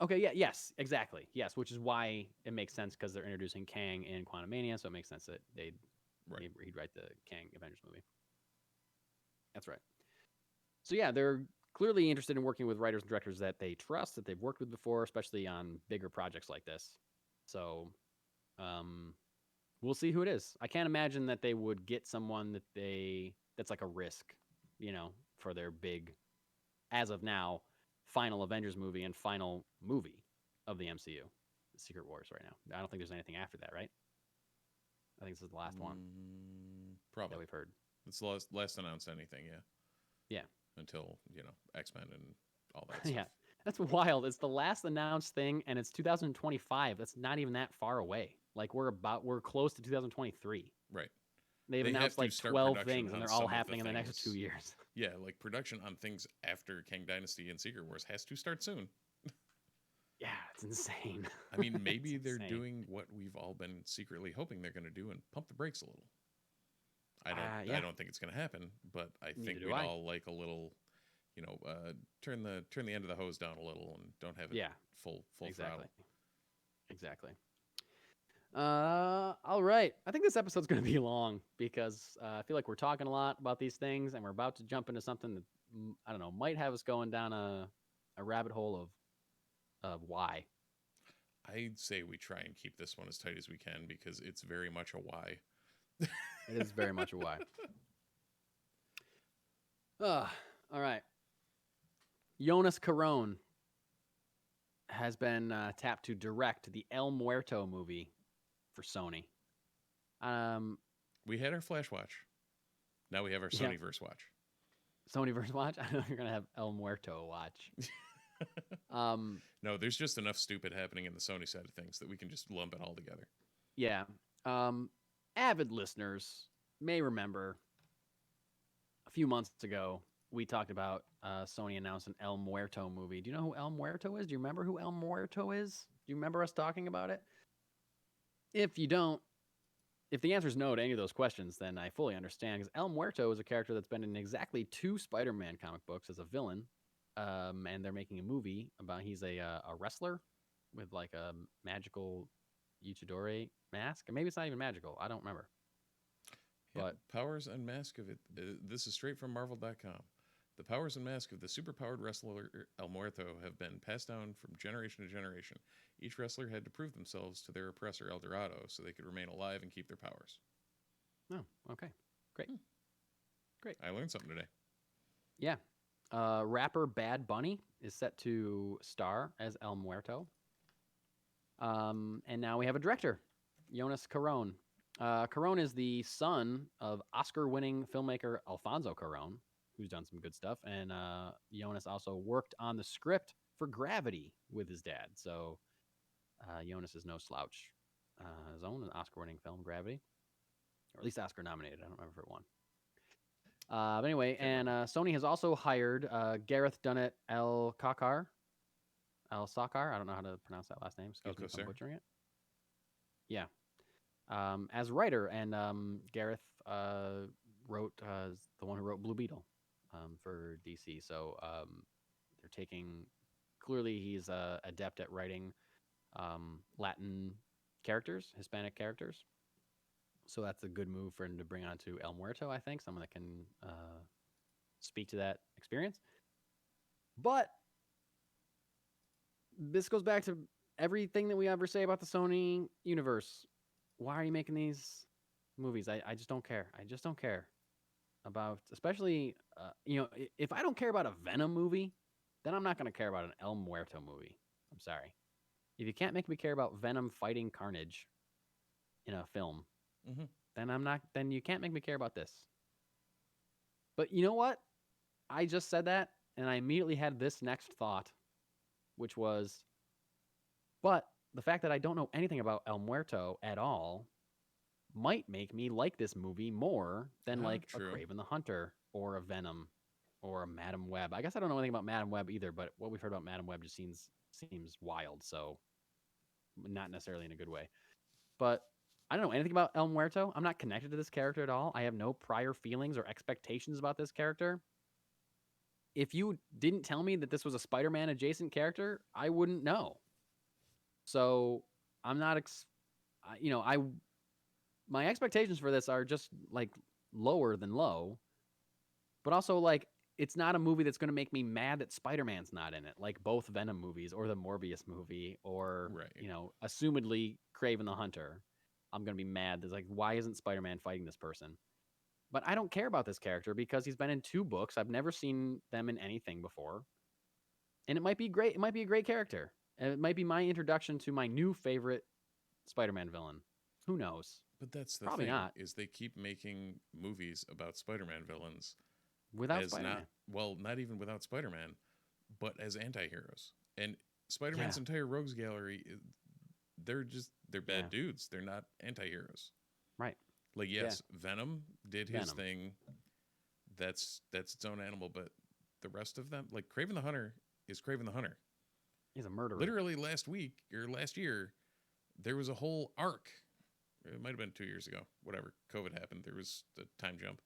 Okay, yeah, yes, exactly. Yes, which is why it makes sense, because they're introducing Kang in Quantumania, so it makes sense that he'd write the Kang Avengers movie. That's right. So yeah, they're clearly interested in working with writers and directors that they trust, that they've worked with before, especially on bigger projects like this. So we'll see who it is. I can't imagine that they would get someone that's like a risk, for their big, as of now, final Avengers movie and final movie of the MCU, Secret Wars right now. I don't think there's anything after that, right? I think this is the last one Probably. that we've heard. It's the last announced anything, yeah. Yeah. Until, X-Men and all that Yeah. stuff. That's wild. It's the last announced thing, and it's 2025. That's not even that far away. Like, we're close to 2023. Right. They've announced like 12 things, and they're all happening in the next 2 years. Yeah, like production on things after Kang Dynasty and Secret Wars has to start soon. Yeah, it's insane. I mean, maybe they're doing what we've all been secretly hoping they're going to do and pump the brakes a little. I don't think it's going to happen, but I think we'd all like a little, turn the end of the hose down a little and don't have it full throttle. Exactly. All right. I think this episode's going to be long because I feel like we're talking a lot about these things, and we're about to jump into something that I don't know might have us going down a rabbit hole of why. I'd say we try and keep this one as tight as we can because it's very much a why. It is very much a why. All right. Jonas Caron has been tapped to direct the El Muerto movie for Sony. We had our Flash watch. Now we have our Sonyverse watch. Sonyverse watch? I know you're going to have El Muerto watch. No, there's just enough stupid happening in the Sony side of things that we can just lump it all together. Yeah. Avid listeners may remember a few months ago, we talked about Sony announced an El Muerto movie. Do you know who El Muerto is? Do you remember who El Muerto is? Do you remember us talking about it? If you don't, if the answer is no to any of those questions, then I fully understand, because El Muerto is a character that's been in exactly 2 Spider-Man comic books as a villain, and they're making a movie about he's a wrestler with like a magical luchador mask. Maybe it's not even magical. I don't remember. Yeah, but powers and mask of it. This is straight from Marvel.com. The powers and mask of the superpowered wrestler El Muerto have been passed down from generation to generation. Each wrestler had to prove themselves to their oppressor El Dorado so they could remain alive and keep their powers. Oh, okay. Great. Great. I learned something today. Yeah. Rapper Bad Bunny is set to star as El Muerto. And now we have a director, Jonas Caron. Caron is the son of Oscar-winning filmmaker Alfonso Cuarón, who's done some good stuff. And Jonas also worked on the script for Gravity with his dad. So Jonas is no slouch. His own an Oscar-winning film, Gravity. Or at least Oscar-nominated. I don't remember if it won. But anyway, and Sony has also hired Gareth Dunnett El Sakar. I don't know how to pronounce that last name. Excuse me if I'm butchering it. Yeah. As writer, and Gareth wrote the one who wrote Blue Beetle for DC. So they're taking, clearly he's adept at writing Latin characters, Hispanic characters. So that's a good move for him to bring on to El Muerto, I think. Someone that can speak to that experience. But this goes back to everything that we ever say about the Sony universe. Why are you making these movies? I just don't care. I just don't care about, especially, if I don't care about a Venom movie, then I'm not going to care about an El Muerto movie. I'm sorry. If you can't make me care about Venom fighting Carnage in a film, then you can't make me care about this. But you know what? I just said that, and I immediately had this next thought, which was, but the fact that I don't know anything about El Muerto at all might make me like this movie more than a Kraven the Hunter or a Venom or a Madam Web. I guess I don't know anything about Madam Web either, but what we've heard about Madam Web just seems wild, so not necessarily in a good way. But I don't know anything about El Muerto. I'm not connected to this character at all. I have no prior feelings or expectations about this character. If you didn't tell me that this was a Spider-Man adjacent character, I wouldn't know. So I'm not, my expectations for this are just like lower than low, but also like, it's not a movie that's going to make me mad that Spider-Man's not in it. Like both Venom movies or the Morbius movie or, assumedly Kraven the Hunter. I'm going to be mad. There's like, why isn't Spider-Man fighting this person? But I don't care about this character because he's been in 2 books. I've never seen them in anything before. And it might be great. It might be a great character. And it might be my introduction to my new favorite Spider-Man villain. Who knows? But that's the Probably thing, not. is they keep making movies about Spider-Man villains Without as Spider-Man. not even without Spider-Man, but as anti-heroes. And Spider-Man's entire rogues gallery, they're bad dudes. They're not anti-heroes. Right. Like, yes, Venom did his thing. That's its own animal, but the rest of them, like Kraven the Hunter is Kraven the Hunter. He's a murderer. Literally last year, there was a whole arc. It might have been 2 years ago. Whatever. COVID happened. There was the time jump.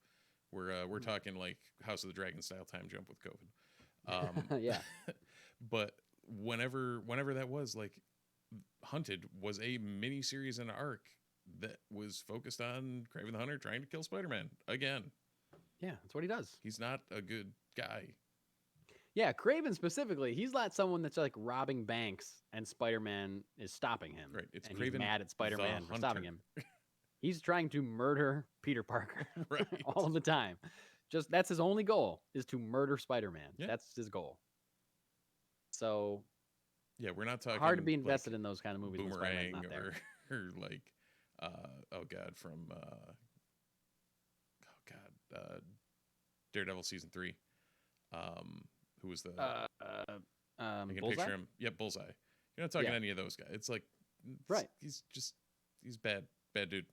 We're talking like House of the Dragon style time jump with COVID. Yeah. But whenever that was, like, Hunted was a mini series and an arc that was focused on Kraven the Hunter trying to kill Spider-Man again. Yeah, that's what he does. He's not a good guy. Yeah, Kraven specifically, he's not someone that's like robbing banks and Spider-Man is stopping him. Right. It's and Kraven he's mad at Spider-Man for stopping Hunter. him. He's trying to murder Peter Parker Right. all the time. Just that's his only goal, is to murder Spider-Man. Yeah. That's his goal. So yeah, we're not talking hard to be invested like in those kind of movies. Boomerang when Spider-Man's not there. or like from Daredevil season 3. Who was the I can Bullseye? picture him. Yep, Bullseye. You're not talking any of those guys. It's like he's bad dude.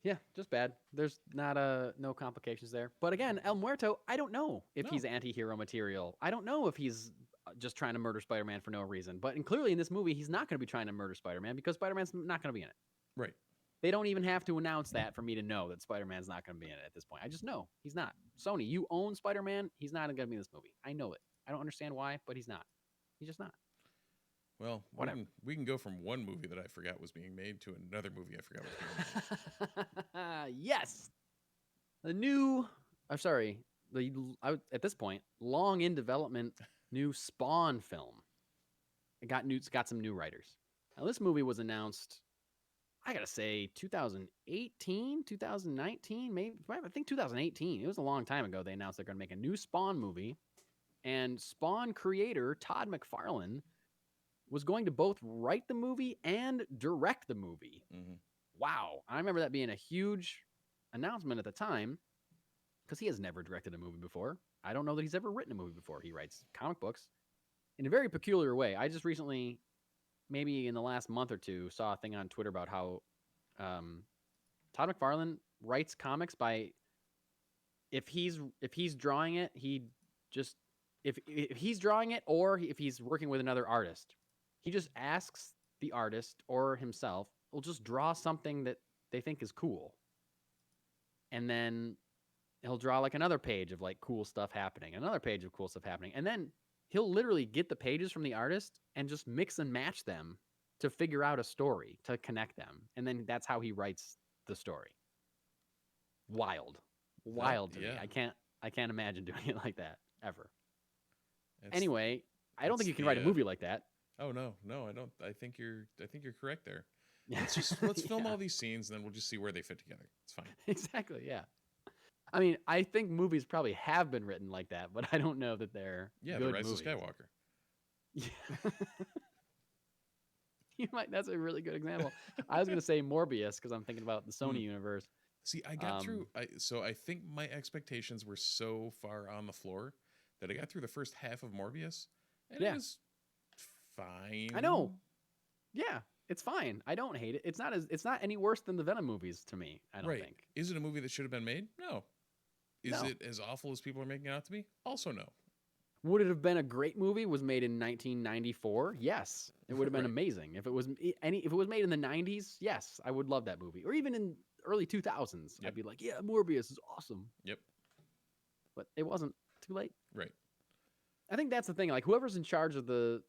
Yeah, just bad. There's not no complications there. But again, El Muerto, I don't know if he's anti-hero material. I don't know if he's just trying to murder Spider-Man for no reason. But clearly in this movie, he's not going to be trying to murder Spider-Man because Spider-Man's not going to be in it. Right. They don't even have to announce that for me to know that Spider-Man's not going to be in it at this point. I just know he's not. Sony, you own Spider-Man. He's not going to be in this movie. I know it. I don't understand why, but he's not. He's just not. Well, whatever. We can go from one movie that I forgot was being made to another movie I forgot was being made. Yes. At this point, long in development, new Spawn film. It got some new writers. Now, this movie was announced, I gotta say, 2018, 2019, maybe. I think 2018. It was a long time ago. They announced they're going to make a new Spawn movie, and Spawn creator Todd McFarlane was going to both write the movie and direct the movie. Mm-hmm. Wow, I remember that being a huge announcement at the time because he has never directed a movie before. I don't know that he's ever written a movie before. He writes comic books in a very peculiar way. I just recently, maybe in the last month or two, saw a thing on Twitter about how Todd McFarlane writes comics by if he's drawing it, if he's drawing it or if he's working with another artist, he just asks the artist or himself will just draw something that they think is cool, and then he'll draw like another page of like cool stuff happening, another page of cool stuff happening, and then he'll literally get the pages from the artist and just mix and match them to figure out a story, to connect them. And then that's how he writes the story. Wild to me. I can't imagine doing it like that ever. Anyway, I don't think you can write a movie like that. Oh no, I don't. I think you're correct there. Let's film all these scenes and then we'll just see where they fit together. It's fine. Exactly, yeah. I mean, I think movies probably have been written like that, but I don't know that they're good The Rise movies. of Skywalker. Yeah. That's a really good example. I was going to say Morbius because I'm thinking about the Sony universe. See, I got through. So I think my expectations were so far on the floor that I got through the first half of Morbius, and it was fine. I know. Yeah, it's fine. I don't hate it. It's not any worse than the Venom movies to me. I don't think. Is it a movie that should have been made? No. Is it as awful as people are making it out to be? Also no. Would it have been a great movie? Was made in 1994? Yes, it would have been amazing. If it was made in the 90s, yes, I would love that movie. Or even in early 2000s, I'd be like, yeah, Morbius is awesome. Yep. But it wasn't. Too late. Right. I think that's the thing. Like whoever's in charge of the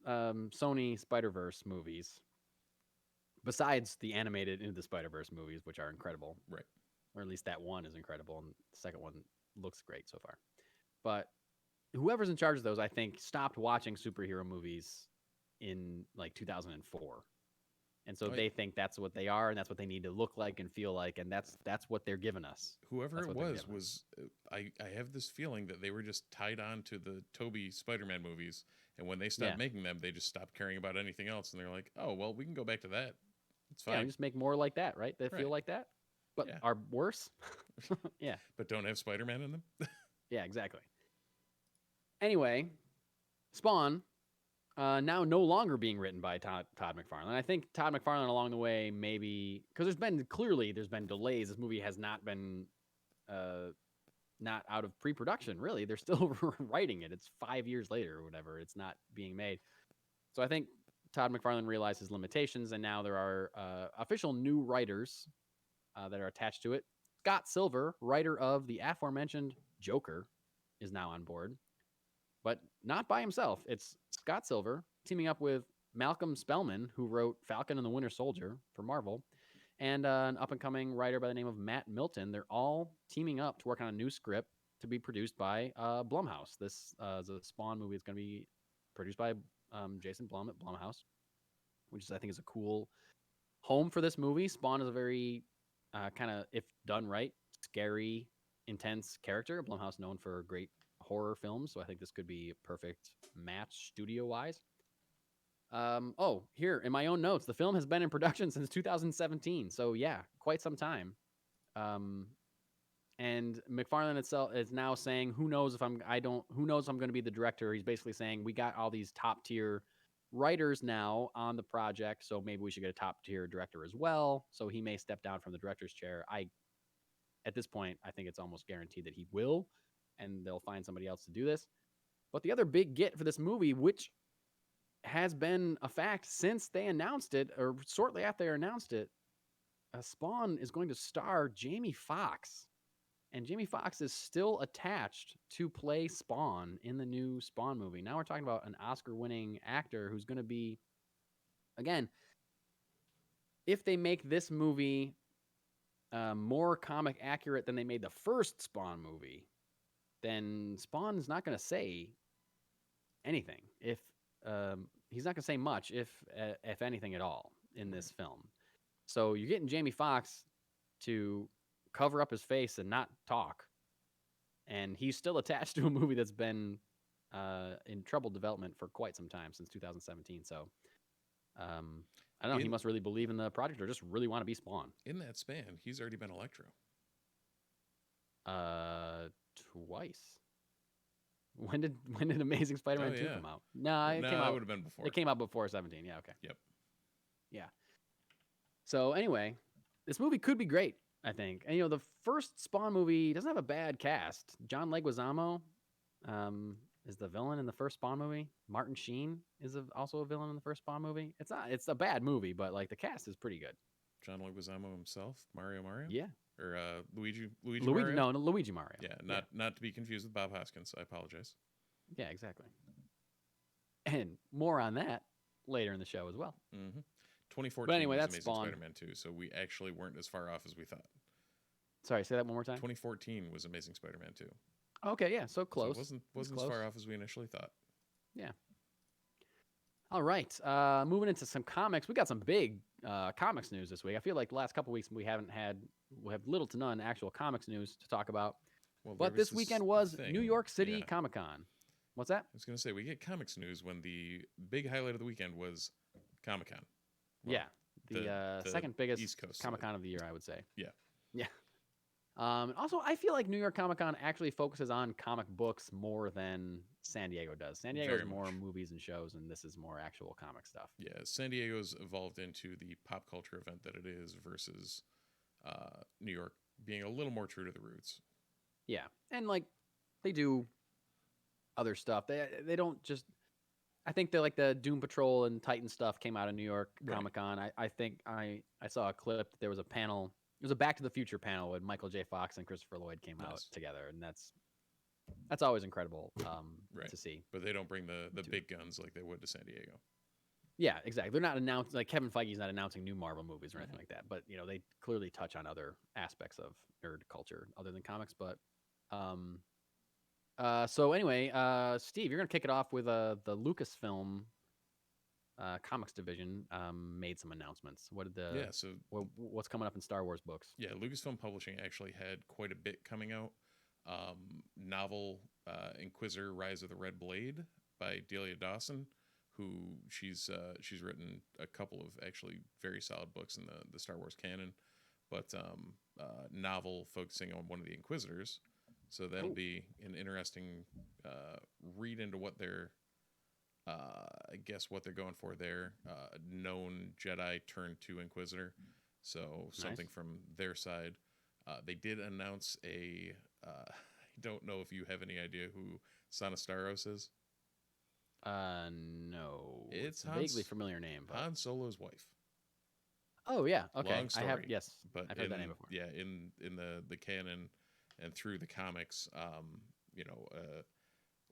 Sony Spider-Verse movies, besides the animated Into the Spider-Verse movies, which are incredible, right? Or at least that one is incredible, and the second one looks great so far. But whoever's in charge of those, I think, stopped watching superhero movies in like 2004. And so they think that's what they are, and that's what they need to look like and feel like, and that's what they're giving us. Whoever it was I have this feeling that they were just tied on to the Tobey Spider-Man movies, and when they stopped making them, they just stopped caring about anything else, and they're like, oh, well, we can go back to that. It's fine. Just make more like that, right? That feel like that, but are worse. Yeah. But don't have Spider-Man in them. Yeah, exactly. Anyway, Spawn, now no longer being written by Todd McFarlane. I think Todd McFarlane along the way, maybe, because there's been delays. This movie has not been not out of pre-production, really. They're still writing it. It's 5 years later or whatever. It's not being made. So I think Todd McFarlane realized his limitations, and now there are official new writers that are attached to it. Scott Silver, writer of the aforementioned Joker, is now on board, but not by himself. It's Scott Silver teaming up with Malcolm Spellman, who wrote Falcon and the Winter Soldier for Marvel, and an up-and-coming writer by the name of Matt Milton. They're all teaming up to work on a new script to be produced by Blumhouse. This is a Spawn movie. It's going to be produced by Jason Blum at Blumhouse, which I think is a cool home for this movie. Spawn is a very kind of, if done right, scary, intense character. Blumhouse known for great horror films, so I think this could be a perfect match studio-wise. Here in my own notes, the film has been in production since 2017, so yeah, quite some time. And McFarlane itself is now saying, who knows if I'm going to be the director. He's basically saying we got all these top tier writers now on the project, so maybe we should get a top tier director as well. So he may step down from the director's chair. At this point, I think it's almost guaranteed that he will, and they'll find somebody else to do this. But the other big get for this movie, which has been a fact since they announced it, or shortly after they announced it, Spawn is going to star Jamie Foxx. And Jamie Foxx is still attached to play Spawn in the new Spawn movie. Now we're talking about an Oscar-winning actor who's going to be, again, if they make this movie more comic accurate than they made the first Spawn movie, then Spawn is not going to say anything. If he's not going to say much, if anything at all, in this film. So you're getting Jamie Foxx to cover up his face and not talk, and he's still attached to a movie that's been in troubled development for quite some time, since 2017. So I don't know, he must really believe in the project, or just really want to be Spawn. In that span, he's already been Electro. Twice. When did Amazing Spider-Man 2 come out? No, it came out. It would have been before. It came out before 17. Yeah, okay. Yep. Yeah. So anyway, this movie could be great, I think. And the first Spawn movie doesn't have a bad cast. John Leguizamo is the villain in the first Spawn movie. Martin Sheen is also a villain in the first Spawn movie. It's a bad movie, but like the cast is pretty good. John Leguizamo himself, Mario? Yeah. Or Luigi Mario? No, Luigi Mario. Yeah, not to be confused with Bob Hoskins. I apologize. Yeah, exactly. And more on that later in the show as well. Mm-hmm. 2014 but anyway, was that's Amazing Spawn. Spider-Man 2, so we actually weren't as far off as we thought. Sorry, say that one more time. 2014 was Amazing Spider-Man 2. Okay, yeah, so close. So it wasn't as far off as we initially thought. Yeah. All right, moving into some comics. We got some big comics news this week. I feel like the last couple weeks we have little to none actual comics news to talk about. Well, but this weekend was New York City Comic-Con. What's that? I was going to say, we get comics news when the big highlight of the weekend was Comic-Con. Well, yeah, the second biggest Comic-Con of the year, I would say. Yeah. Yeah. Also, I feel like New York Comic-Con actually focuses on comic books more than San Diego does. San Diego is more movies and shows, and this is more actual comic stuff. Yeah, San Diego's evolved into the pop culture event that it is versus New York being a little more true to the roots. Yeah, and like they do other stuff. They don't just. I think they like the Doom Patrol and Titan stuff came out of New York Comic-Con. I think I saw a clip. There was a panel. It was a Back to the Future panel when Michael J. Fox and Christopher Lloyd came out together, and that's always incredible to see. But they don't bring the big guns like they would to San Diego. Yeah, exactly. They're not announcing, like Kevin Feige's not announcing new Marvel movies or anything like that. But they clearly touch on other aspects of nerd culture other than comics. But so anyway, Steve, you're gonna kick it off with the Lucasfilm comics division made some announcements. What's coming up in Star Wars books? Yeah, Lucasfilm Publishing actually had quite a bit coming out. Novel Inquisitor: Rise of the Red Blade by Delia Dawson, who she's written a couple of actually very solid books in the Star Wars canon, but novel focusing on one of the Inquisitors. So that'll be an interesting read into what they're, I guess, what they're going for there. Known Jedi turned to Inquisitor, so something from their side. They did announce a. I don't know if you have any idea who Sanastaros is. No. It's a vaguely familiar name. But... Han Solo's wife. Oh yeah, okay. Long story, I have but I've heard that name before. Yeah, in the canon and through the comics,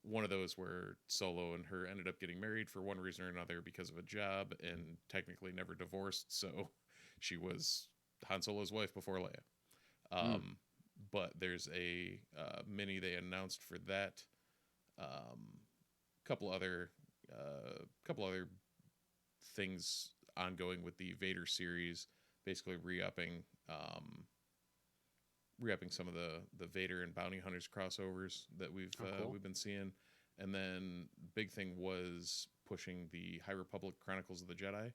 one of those where Solo and her ended up getting married for one reason or another because of a job, and technically never divorced. So she was Han Solo's wife before Leia. But there's a mini they announced for that. Couple other things ongoing with the Vader series, basically re-upping some of the Vader and Bounty Hunters crossovers that we've been seeing. And then big thing was pushing the High Republic Chronicles of the Jedi.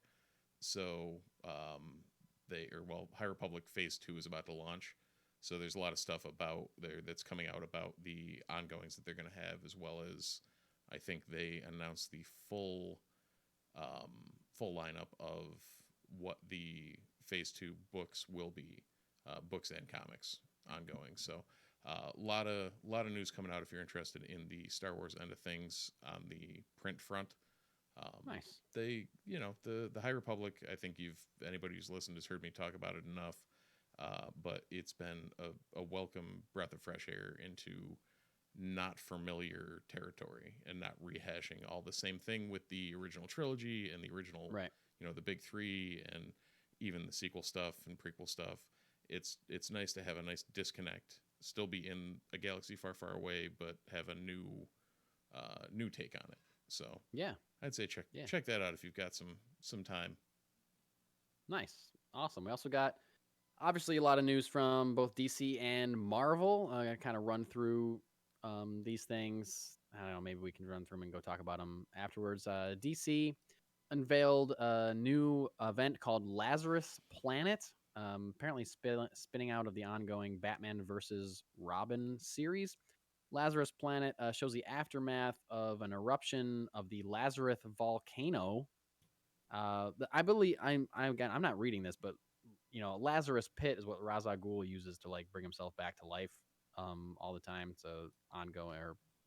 So High Republic Phase 2 is about to launch. So there's a lot of stuff about there that's coming out about the ongoings that they're going to have, as well as I think they announced the full lineup of what the Phase 2 books will be, books and comics ongoing. So a lot of news coming out if you're interested in the Star Wars end of things on the print front. Nice. They, the High Republic, I think anybody who's listened has heard me talk about it enough. But it's been a welcome breath of fresh air into not familiar territory and not rehashing all the same thing with the original trilogy and the original, the big three and even the sequel stuff and prequel stuff. It's nice to have a nice disconnect, still be in a galaxy far, far away, but have a new take on it. So yeah, I'd say check that out if you've got some time. Nice. Awesome. We also got obviously a lot of news from both DC and Marvel. I'm going to kind of run through these things. I don't know, maybe we can run through them and go talk about them afterwards. DC unveiled a new event called Lazarus Planet, apparently spinning out of the ongoing Batman versus Robin series. Lazarus Planet shows the aftermath of an eruption of the Lazarus Volcano. I believe I'm not reading this, but Lazarus Pit is what Ra's al Ghul uses to bring himself back to life all the time. It's a ongoing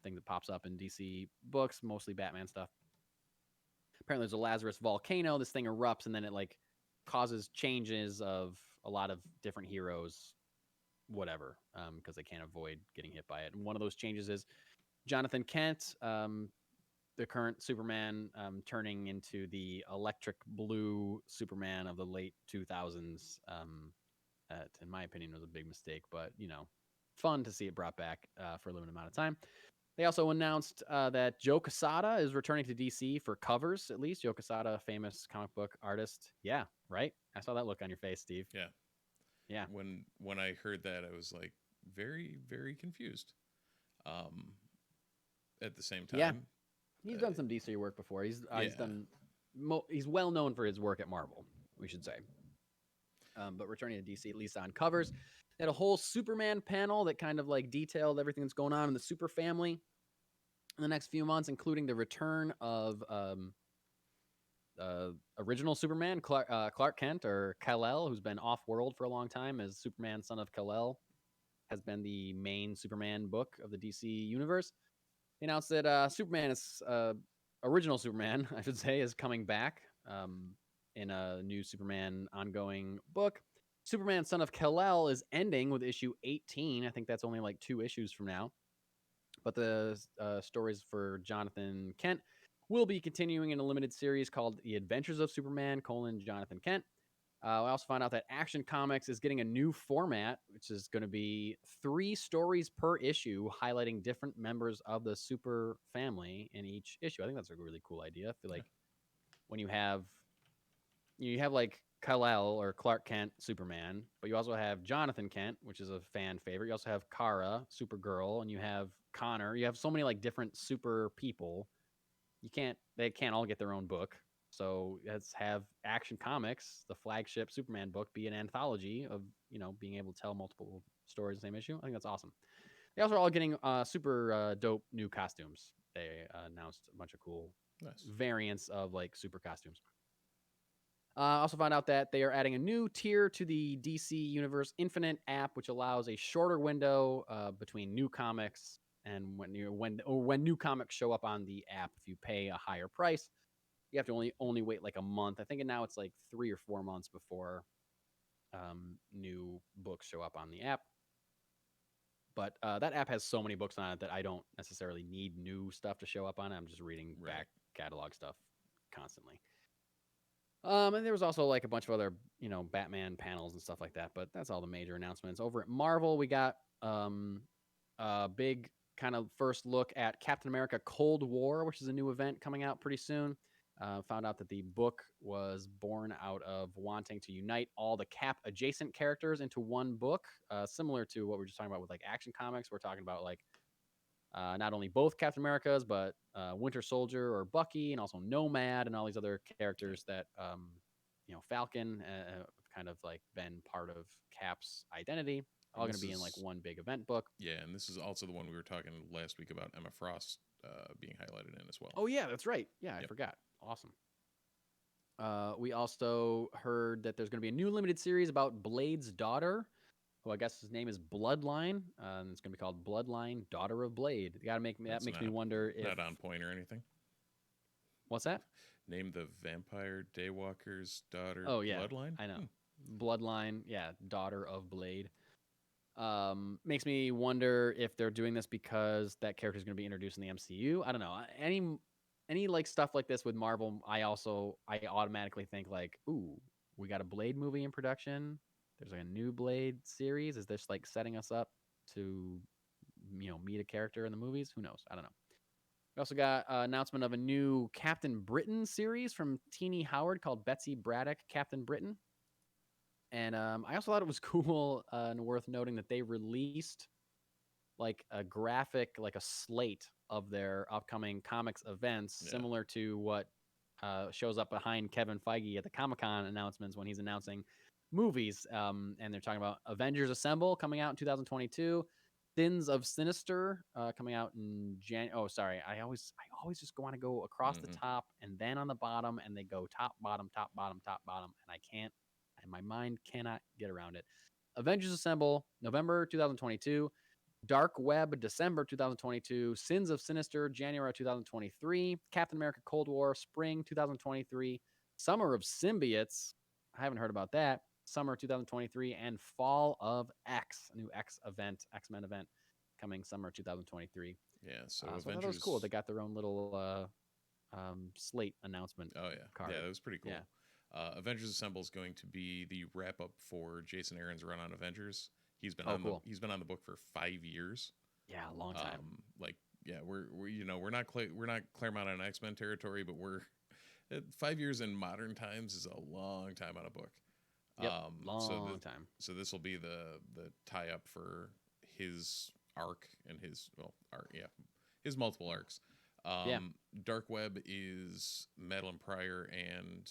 thing that pops up in DC books, mostly Batman stuff. Apparently there's a Lazarus volcano. This thing erupts and then it causes changes of a lot of different heroes, whatever, because they can't avoid getting hit by it. And one of those changes is Jonathan Kent, the current Superman, turning into the electric blue Superman of the late 2000s. That, in my opinion, was a big mistake, but fun to see it brought back for a limited amount of time. They also announced that Joe Quesada is returning to DC for covers, at least. Joe Quesada, famous comic book artist. Yeah, right? I saw that look on your face, Steve. Yeah. When I heard that, I was very, very confused. At the same time. Yeah. He's done some DC work before. He's well known for his work at Marvel, we should say. But returning to DC, at least on covers. They had a whole Superman panel that kind of detailed everything that's going on in the Super family in the next few months, including the return of original Superman, Clark Kent, or Kal-El, who's been off-world for a long time as Superman, son of Kal-El, has been the main Superman book of the DC universe. They announced that Superman is original Superman, I should say, is coming back in a new Superman ongoing book. Superman, son of Kal-El is ending with issue 18. I think that's only 2 issues from now. But the stories for Jonathan Kent will be continuing in a limited series called The Adventures of Superman, Jonathan Kent. I also found out that Action Comics is getting a new format, which is going to be 3 stories per issue, highlighting different members of the Super family in each issue. I think that's a really cool idea. I feel like when you have Kal-El or Clark Kent, Superman, but you also have Jonathan Kent, which is a fan favorite. You also have Kara, Supergirl, and you have Connor. You have so many different super people they can't all get their own book. So let's have Action Comics, the flagship Superman book, be an anthology of, being able to tell multiple stories in the same issue. I think that's awesome. They also are all getting super dope new costumes. They announced a bunch of cool variants of like super costumes. Also found out that they are adding a new tier to the DC Universe Infinite app, which allows a shorter window between new comics and when new comics show up on the app. If you pay a higher price, you have to only wait like a month. I think now it's like 3 or 4 months before new books show up on the app. But that app has so many books on it that I don't necessarily need new stuff to show up on it. I'm just reading back catalog stuff constantly. And there was also like a bunch of other, Batman panels and stuff like that. But that's all the major announcements. Over at Marvel, we got a big kind of first look at Captain America Cold War, which is a new event coming out pretty soon. Found out that the book was born out of wanting to unite all the Cap adjacent characters into one book, similar to what we were just talking about with like Action Comics. We're talking about like not only both Captain Americas, but Winter Soldier or Bucky, and also Nomad and all these other characters that, Falcon kind of like been part of Cap's identity. All going to be in like one big event book. Yeah, and this is also the one we were talking last week about Emma Frost being highlighted in as well. Oh, yeah, that's right. Yeah, I forgot. Awesome. We also heard that there's going to be a new limited series about Blade's daughter, who I guess his name is Bloodline. And it's going to be called Bloodline, Daughter of Blade. That makes me wonder if... Not on point or anything. What's that? Name the Vampire Daywalker's daughter. Oh, yeah. Bloodline? I know. Bloodline, yeah, Daughter of Blade. Makes me wonder if they're doing this because that character is going to be introduced in the MCU. I don't know. Any like stuff like this with Marvel, I automatically think like, ooh, we got a Blade movie in production. There's like a new Blade series. Is this like setting us up to, meet a character in the movies? Who knows? I don't know. We also got an announcement of a new Captain Britain series from Teenie Howard called Betsy Braddock, Captain Britain. And I also thought it was cool and worth noting that they released like a graphic, like a slate of their upcoming comics events, similar to what shows up behind Kevin Feige at the Comic-Con announcements when he's announcing movies. And they're talking about Avengers Assemble coming out in 2022, Sins of Sinister coming out in January. Oh, sorry. I always just want to go across the top and then on the bottom, and they go top, bottom, top, bottom, top, bottom, and I can't. And my mind cannot get around it. Avengers Assemble, November 2022. Dark Web, December 2022. Sins of Sinister, January 2023. Captain America Cold War, Spring 2023. Summer of Symbiotes, I haven't heard about that. Summer 2023. And Fall of X, a new X-Men event coming summer 2023. Yeah, so Avengers... I thought that was cool. They got their own little slate announcement. Oh, yeah. Card. Yeah, that was pretty cool. Yeah. Avengers Assemble is going to be the wrap up for Jason Aaron's run on Avengers. He's been he's been on the book for 5 years. Yeah, a long time. We're not Claremont on X-Men territory, but we're 5 years in modern times is a long time on a book. Yep, long time. So this will be the tie up for his arc and his multiple arcs. Dark Web is Madeline Pryor and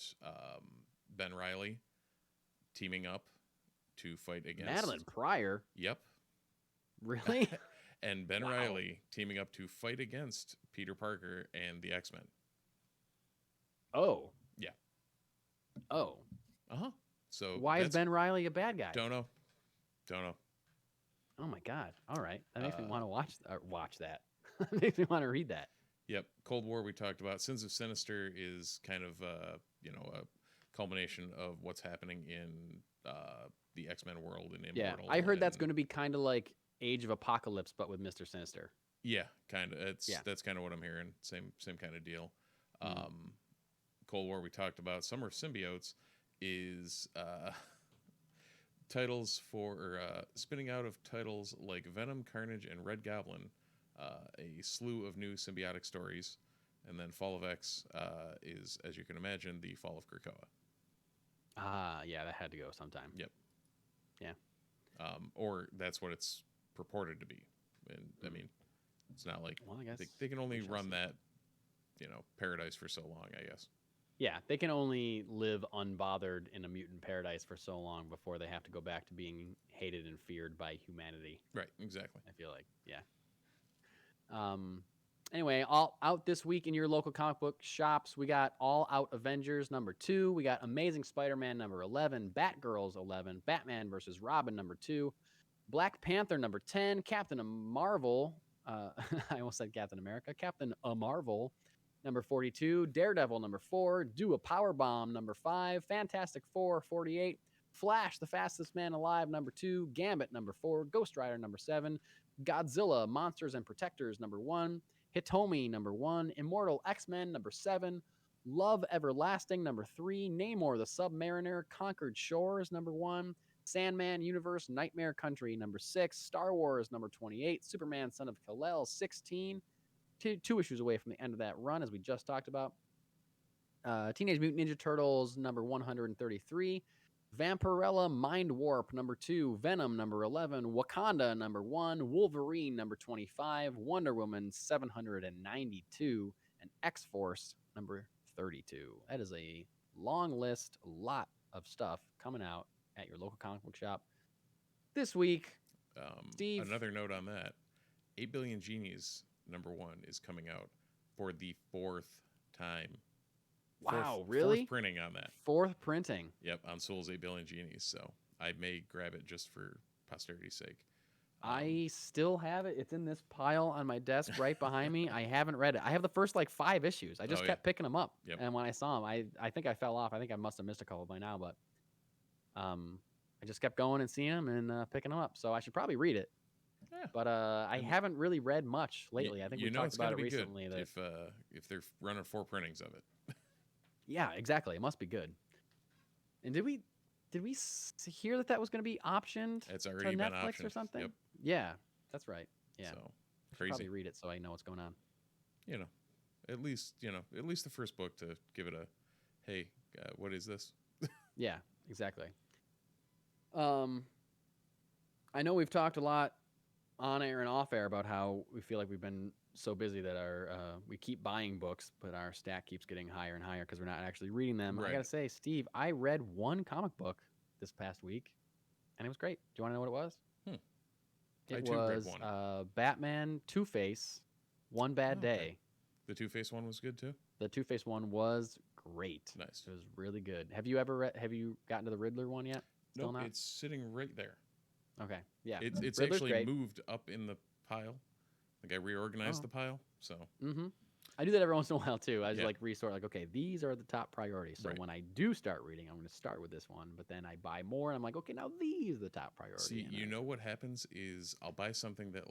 Ben Reilly teaming up to fight against Madeline Pryor. Yep. Really? And Ben Reilly teaming up to fight against Peter Parker and the X-Men. Oh. Yeah. Oh. Uh-huh. So why is Ben Reilly a bad guy? Don't know. Oh my God. All right. That makes me want to watch that. That makes me want to read that. Yep. Cold War we talked about. Sins of Sinister is kind of a culmination of what's happening in the X-Men world and Immortal. Yeah, I heard that's going to be kind of like Age of Apocalypse, but with Mr. Sinister. Yeah, kind of. That's kind of what I'm hearing. Same kind of deal. Cold War we talked about. Summer of Symbiotes is titles for spinning out of titles like Venom, Carnage, and Red Goblin. A slew of new symbiotic stories, and then Fall of X is, as you can imagine, the Fall of Krakoa. Yeah, that had to go sometime. Yep. Yeah. Or that's what it's purported to be, and I mean, it's not like I guess they can only run that paradise for so long, I guess. Yeah, they can only live unbothered in a mutant paradise for so long before they have to go back to being hated and feared by humanity. Right, exactly. I feel like, yeah. Anyway, all out this week in your local comic book shops. We got All Out Avengers #2. We got Amazing Spider-Man #11, Batgirls 11, Batman vs. Robin #2, Black Panther #10, Captain Marvel. I almost said Captain America. Captain Marvel #42, Daredevil #4, Do a Power Bomb #5, Fantastic Four 48, Flash, the Fastest Man Alive #2, Gambit #4, Ghost Rider #7, Godzilla, Monsters and Protectors #1, Hitomi #1, Immortal X-Men #7, Love Everlasting #3, Namor the Submariner, Conquered Shores #1, Sandman Universe, Nightmare Country #6, Star Wars #28, Superman Son of Kal-El 16, two issues away from the end of that run, as we just talked about. Teenage Mutant Ninja Turtles #133, Vampirella Mind Warp #2, Venom #11, Wakanda #1, Wolverine #25, Wonder Woman 792, and X-Force #32. That is a long list, a lot of stuff coming out at your local comic book shop this week. Steve, another note on that: 8 Billion Genies #1 is coming out for the 4th time. Wow, really? 4th printing on that. 4th printing. Yep, on Soul's 8 Billion Genies. So I may grab it just for posterity's sake. I still have it. It's in this pile on my desk right behind me. I haven't read it. I have the first 5 issues. I just kept picking them up. Yep. And when I saw them, I think I fell off. I think I must have missed a couple by now, but I just kept going and seeing them and picking them up. So I should probably read it. Yeah. But I haven't really read much lately. I think we talked about it recently. That if they're running 4 printings of it. Yeah, exactly. It must be good. And did we hear that was going to be optioned it's already to been Netflix optioned. or something? Yep. Yeah, that's right. Yeah. So I'll probably read it so I know what's going on. At least the first book to give it a, hey, what is this? Yeah, exactly. I know we've talked a lot on air and off air about how we feel like we've been so busy that we keep buying books, but our stack keeps getting higher and higher because we're not actually reading them. Right. I gotta say, Steve, I read one comic book this past week, and it was great. Do you want to know what it was? It was read one. Batman Two-Face, One Bad Day. The Two-Face one was good too? The Two-Face one was great. Nice. It was really good. Have you gotten to the Riddler one yet? Nope, it's sitting right there. Okay, yeah. It's Riddler's actually great. moved up in the pile. Like I reorganized the pile, so. Mm-hmm. I do that every once in a while too. I just resort, okay, these are the top priorities. So when I do start reading, I'm going to start with this one, but then I buy more and I'm like, okay, now these are the top priorities. See, you know what happens is I'll buy something that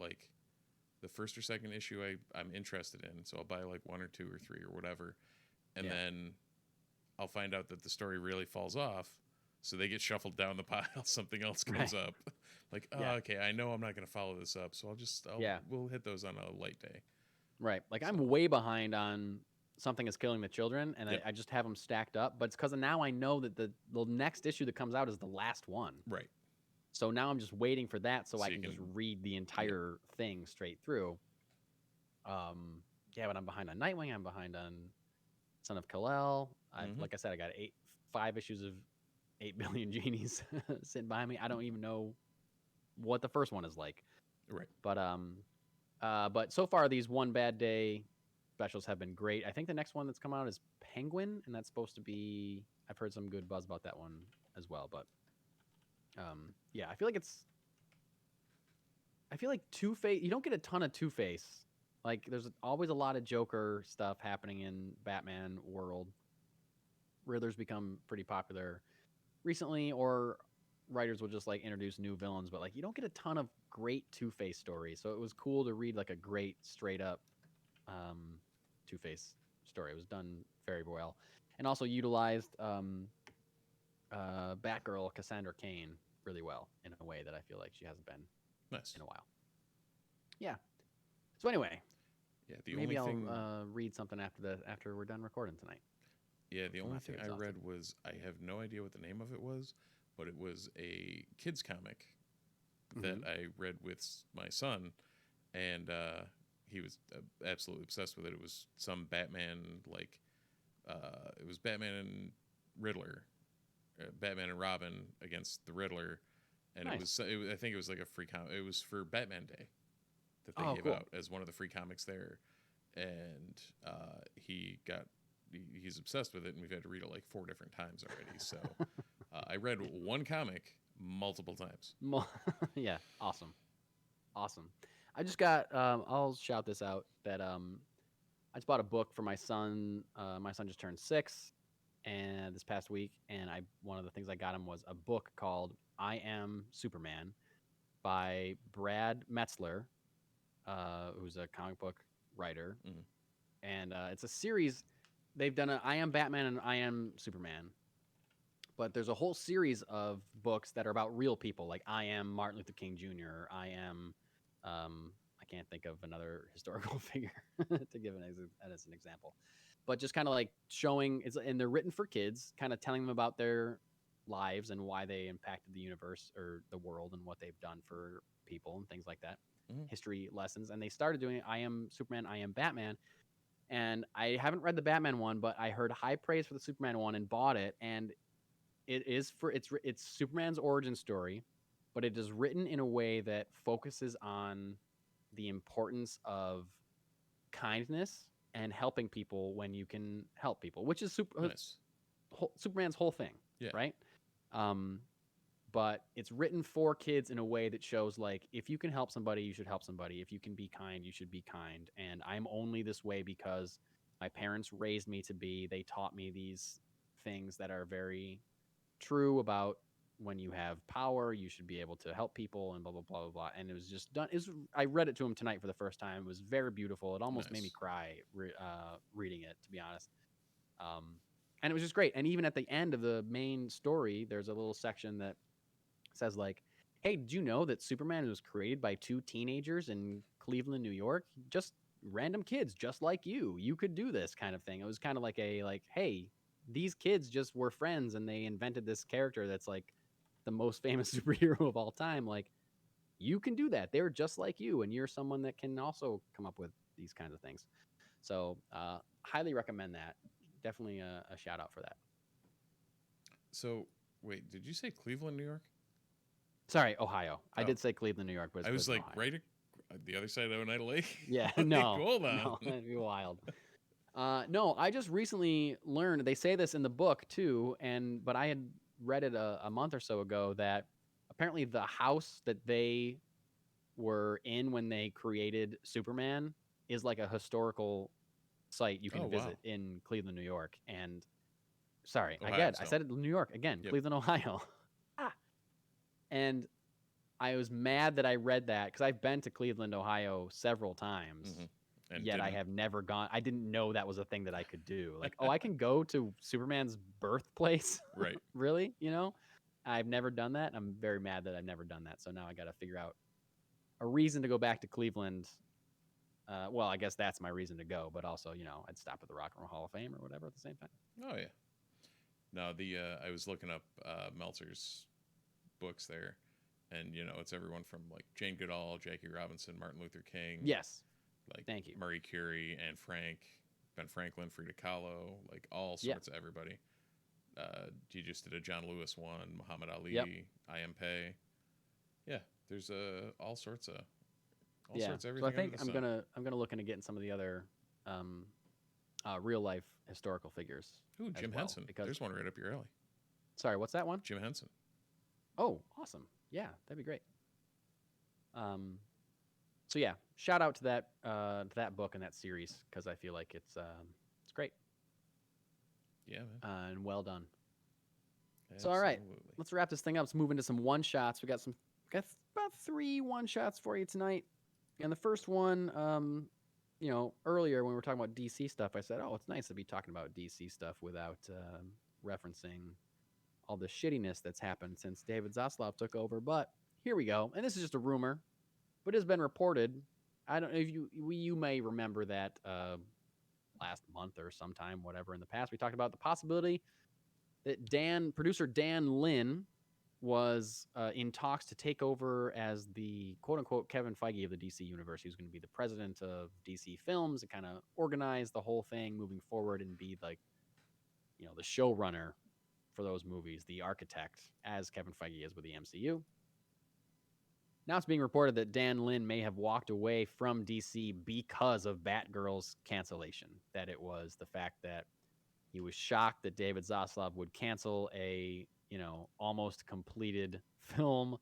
the first or second issue I'm interested in. So I'll buy 1 or 2 or 3 or whatever. And then I'll find out that the story really falls off. So they get shuffled down the pile. Something else comes up. Okay, I know I'm not going to follow this up. So we'll hit those on a light day. Right. I'm way behind on Something is Killing the Children, and I just have them stacked up. But it's because now I know that the next issue that comes out is the last one. Right. So now I'm just waiting for that so I can just read the entire thing straight through. But I'm behind on Nightwing. I'm behind on Son of Kal-El. Like I said, I got 5 issues of 8 Billion Genies sitting behind me. I don't even know what the first one is like. Right. But so far these One Bad Day specials have been great. I think the next one that's come out is Penguin, and that's supposed to be, I've heard some good buzz about that one as well. But I feel like Two-Face, you don't get a ton of Two-Face. There's always a lot of Joker stuff happening in Batman world. Riddler's become pretty popular recently, or writers will just introduce new villains, but you don't get a ton of great Two-Face stories. So it was cool to read a great straight up Two-Face story. It was done very well, and also utilized Batgirl Cassandra Cain really well in a way that I feel like she hasn't been in a while. Yeah. So anyway, maybe I'll read something after we're done recording tonight. Yeah, the only thing I read was, I have no idea what the name of it was, but it was a kids comic that I read with my son, and he was absolutely obsessed with it. It was some Batman, like, it was Batman and Riddler, Batman and Robin against the Riddler, and nice. I think it was like a free comic. It was for Batman Day that they gave out as one of the free comics there, and he's obsessed with it, and we've had to read it like 4 different times already. So I read one comic multiple times. Yeah, awesome. I just got I'll shout this out that I just bought a book for my son. My son just turned 6 and this past week, and one of the things I got him was a book called I Am Superman by Brad Metzler, who's a comic book writer. And it's a series. They've done I Am Batman and I Am Superman, but there's a whole series of books that are about real people, like I Am Martin Luther King Jr. I Am I can't think of another historical figure to give as an example, but just kind of like showing and they're written for kids, kind of telling them about their lives and why they impacted the universe or the world and what they've done for people and things like that. History lessons. And they started doing I Am Superman, I Am Batman. And I haven't read the Batman one, but I heard high praise for the Superman one and bought it. And it's Superman's origin story, but it is written in a way that focuses on the importance of kindness and helping people when you can help people, which is Superman's whole thing, right? But it's written for kids in a way that shows, like, if you can help somebody, you should help somebody. If you can be kind, you should be kind. And I'm only this way because my parents raised me to be. They taught me these things that are very true about when you have power, you should be able to help people and blah, blah, blah, blah, blah. And it was just done. I read it to him tonight for the first time. It was very beautiful. It almost made me cry reading it, to be honest. And it was just great. And even at the end of the main story, there's a little section that says, like, hey, did you know that Superman was created by 2 teenagers in Cleveland, New York? Just random kids, just like you. You could do this kind of thing. It was kind of like hey, these kids just were friends and they invented this character that's like the most famous superhero of all time. Like, you can do that. They're just like you, and you're someone that can also come up with these kinds of things. So highly recommend that. Definitely a shout out for that. So wait, did you say Cleveland, New York? Sorry, Ohio. I did say Cleveland, New York, but I was like Ohio. right the other side of Oneida Lake. Yeah, like, no, hold on. No, that'd be wild. No, I just recently learned, they say this in the book too, but I had read it a month or so ago, that apparently the house that they were in when they created Superman is like a historical site you can visit in Cleveland, New York. And sorry, Ohio, I said it New York again, yep. Cleveland, Ohio. And I was mad that I read that because I've been to Cleveland, Ohio several times. And yet I have never gone. I didn't know that was a thing that I could do. Like, I can go to Superman's birthplace. Right. Really? You know, I've never done that. I'm very mad that I've never done that. So now I got to figure out a reason to go back to Cleveland. Well, I guess that's my reason to go. But also, you know, I'd stop at the Rock and Roll Hall of Fame or whatever at the same time. Oh, yeah. No, I was looking up Meltzer's books there. And, you know, it's everyone from, like, Jane Goodall, Jackie Robinson, Martin Luther King. Yes. Like, thank you. Marie Curie, Anne Frank, Ben Franklin, Frida Kahlo, like, all sorts of everybody. You just did a John Lewis one, Muhammad Ali, I.M. Pei. Yeah, there's all sorts of everything. So I think I'm gonna look into getting some of the other real life historical figures. Ooh, Jim Henson. Because there's one right up your alley. Sorry, what's that one? Jim Henson. Oh, awesome. Yeah, that'd be great. So yeah, shout out to that book and that series, because I feel like it's great. Yeah, man. And well done. Absolutely. So all right, let's wrap this thing up. Let's move into some one shots. We got about 3 one shots for you tonight. And the first one, you know, earlier when we were talking about DC stuff, I said, oh, it's nice to be talking about DC stuff without referencing all the shittiness that's happened since David Zaslav took over. But here we go. And this is just a rumor, but it has been reported. I don't know if you may remember that last month or sometime, whatever, in the past, we talked about the possibility that producer Dan Lin was in talks to take over as the quote-unquote Kevin Feige of the DC universe. He was going to be the president of DC Films and kind of organize the whole thing moving forward and be like, the showrunner for those movies, the architect, as Kevin Feige is with the MCU. Now it's being reported that Dan Lin may have walked away from DC because of Batgirl's cancellation, that it was the fact that he was shocked that David Zaslav would cancel a almost completed film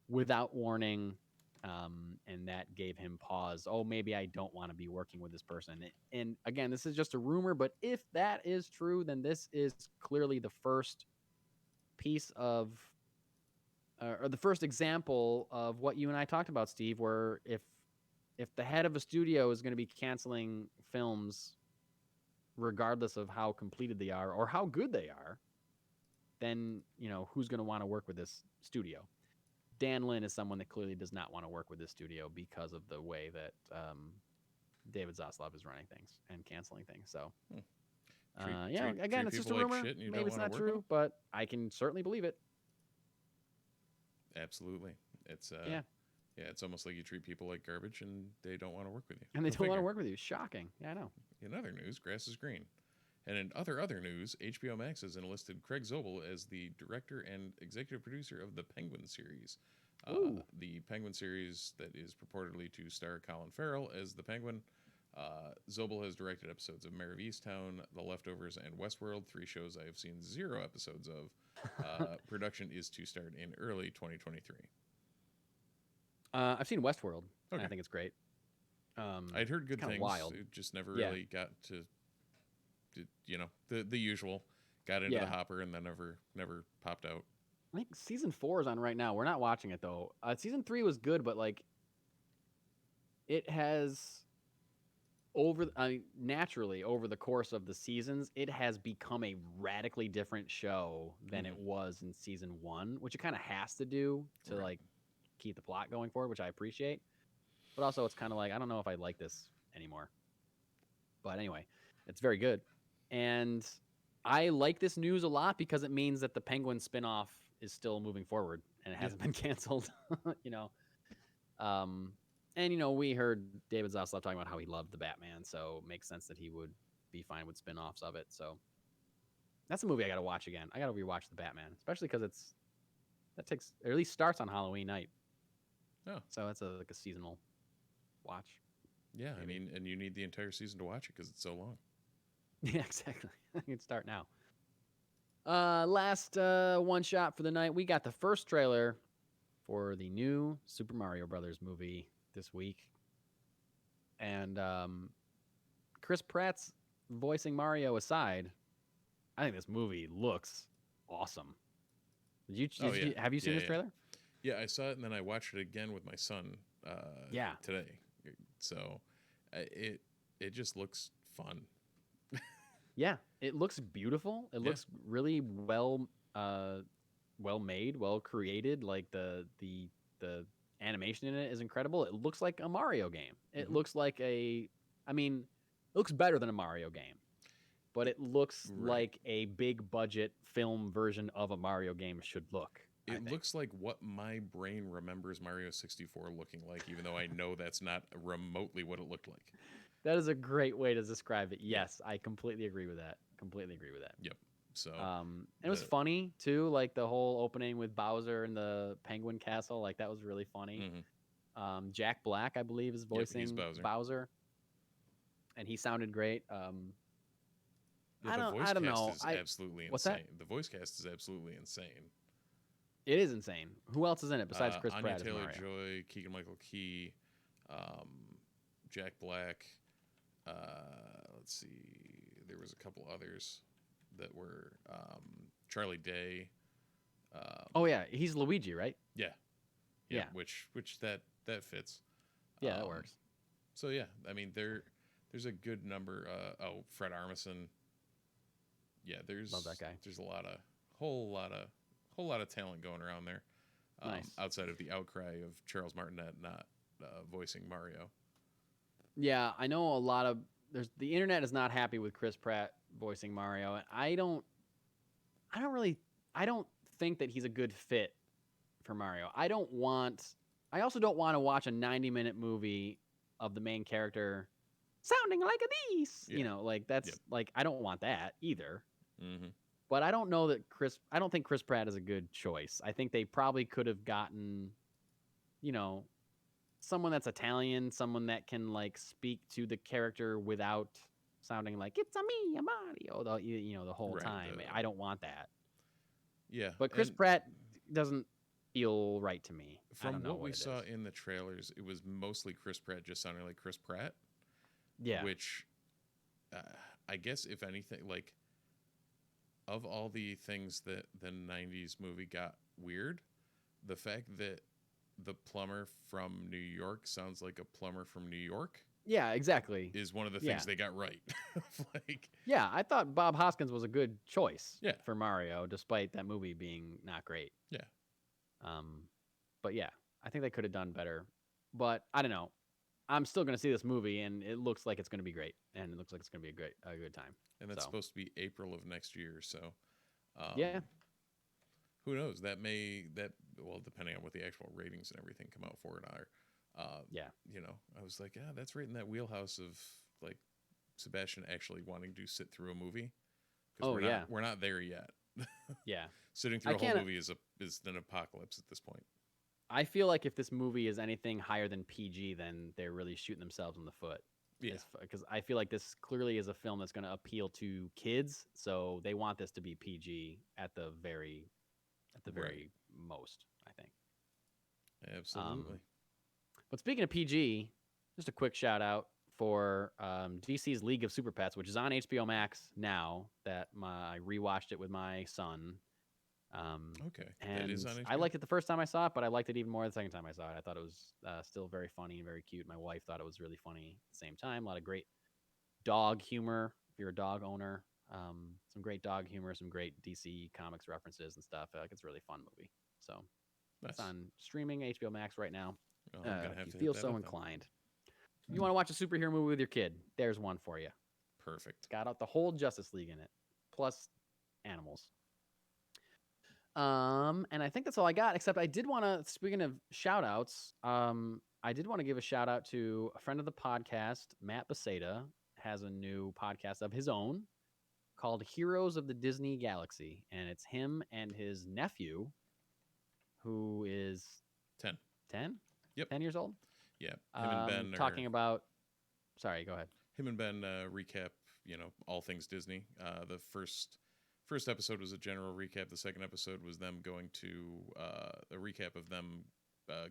without warning, and that gave him pause. Oh, maybe I don't want to be working with this person. And again, this is just a rumor, but if that is true, then this is clearly the first piece of, or the first example of what you and I talked about, Steve, where if the head of a studio is going to be canceling films regardless of how completed they are or how good they are, then, who's going to want to work with this studio? Dan Lin is someone that clearly does not want to work with this studio because of the way that David Zaslav is running things and canceling things. So, again, it's just a rumor. Maybe it's not true, but I can certainly believe it. Absolutely. It's it's almost like you treat people like garbage and they don't want to work with you. And they don't want to work with you. Shocking. Yeah, I know. In other news, grass is green. And in other news, HBO MAX has enlisted Craig Zobel as the director and executive producer of the Penguin series. The Penguin series that is purportedly to star Colin Farrell as the Penguin. Zobel has directed episodes of Mare of Easttown, The Leftovers, and Westworld, 3 shows I have seen 0 episodes of. Production is to start in early 2023. I've seen Westworld. Okay. I think it's great. I'd heard good things. Wild. It just never really got to, the usual. Got into the hopper and then never popped out. I think season 4 is on right now. We're not watching it though. Season 3 was good, but it has naturally over the course of the seasons, it has become a radically different show than it was in season 1, which it kind of has to do to keep the plot going forward, which I appreciate. But also it's kind of I don't know if I like this anymore. But anyway, it's very good. And I like this news a lot because it means that the Penguin spinoff is still moving forward and it hasn't been canceled. And, we heard David Zaslav talking about how he loved the Batman, so it makes sense that he would be fine with spinoffs of it. So that's a movie I got to watch again. I got to rewatch the Batman, especially because or at least starts on Halloween night. Oh. So it's a seasonal watch. Yeah, maybe. I mean, and you need the entire season to watch it because it's so long. Yeah, exactly. I can start now. Last one shot for the night. We got the first trailer for the new Super Mario Brothers movie this week. And Chris Pratt's voicing Mario aside, I think this movie looks awesome. Have you seen this trailer? Yeah, I saw it and then I watched it again with my son today. So it just looks fun. Yeah, it looks beautiful. It looks really well made, well created. The animation in it is incredible. It looks like a Mario game. It looks like it looks better than a Mario game, but it looks like a big budget film version of a Mario game should look. It looks like what my brain remembers Mario 64 looking like, even though I know that's not remotely what it looked like. That is a great way to describe it. Yes, I completely agree with that. Yep. So, it was funny too, the whole opening with Bowser and the Penguin Castle. That was really funny. Mm-hmm. Jack Black, I believe, is voicing Bowser, and he sounded great. I don't know. Is absolutely insane. What's that? The voice cast is absolutely insane. It is insane. Who else is in it besides Chris Anya Pratt? Taylor Joy, Keegan-Michael Key, Jack Black. Let's see. There was a couple others that were Charlie Day. He's Luigi, right? Yeah. Which that fits. Yeah, that works. So yeah, I mean there's a good number. Fred Armisen. Yeah, love that guy. There's a whole lot of talent going around there. Nice. Outside of the outcry of Charles Martinet not voicing Mario. Yeah, I know the internet is not happy with Chris Pratt voicing Mario, and I don't think that he's a good fit for Mario. I also don't want to watch a 90-minute movie of the main character sounding like a beast. Yeah. You know, like that's like I don't want that either. Mm-hmm. But I don't think Chris Pratt is a good choice. I think they probably could have gotten, you know, someone that's Italian, someone that can like speak to the character without sounding like it's a me, a Mario, the whole time. I don't want that. Yeah. But Chris Pratt doesn't feel right to me. From what we saw in the trailers, it was mostly Chris Pratt just sounding like Chris Pratt. Yeah. Which I guess, if anything, like, of all the things that the 90s movie got weird, the fact that the plumber from New York sounds like a plumber from New York. Yeah, exactly. Is one of the things they got right. Like, yeah, I thought Bob Hoskins was a good choice for Mario, despite that movie being not great. Yeah. But yeah, I think they could have done better. But I don't know. I'm still going to see this movie, and it looks like it's going to be great, and it looks like it's going to be a good time. And that's supposed to be April of next year, so yeah. Who knows? Well, depending on what the actual ratings and everything come out for it are. Yeah. You know, I was like, that's right in that wheelhouse of like Sebastian actually wanting to sit through a movie. We're not there yet. Yeah. Sitting through a whole movie is an apocalypse at this point. I feel like if this movie is anything higher than PG, then they're really shooting themselves in the foot. Yeah. Because I feel like this clearly is a film that's going to appeal to kids, so they want this to be PG at the very most, I think. Absolutely. But speaking of PG, just a quick shout out for DC's League of Super Pets, which is on HBO Max now. That I rewatched it with my son. Okay, and that is on HBO? I liked it the first time I saw it, but I liked it even more the second time I saw it. I thought it was still very funny and very cute. My wife thought it was really funny at the same time. A lot of great dog humor if you're a dog owner. Some great dog humor, some great DC Comics references and stuff. I feel like it's a really fun movie. So it's on streaming HBO Max right now. If you feel so inclined. If you want to watch a superhero movie with your kid, there's one for you. Perfect. It's got out the whole Justice League in it, plus animals. And I think that's all I got, except I did want to, speaking of shout outs, I did want to give a shout out to a friend of the podcast, Matt Beseda, has a new podcast of his own called Heroes of the Disney Galaxy. And it's him and his nephew, who is 10. 10? Yep. 10 years old? Yeah. Him and Ben talking about, sorry, go ahead. Him and Ben recap, all things Disney. The first episode was a general recap. The second episode was them going to a recap of them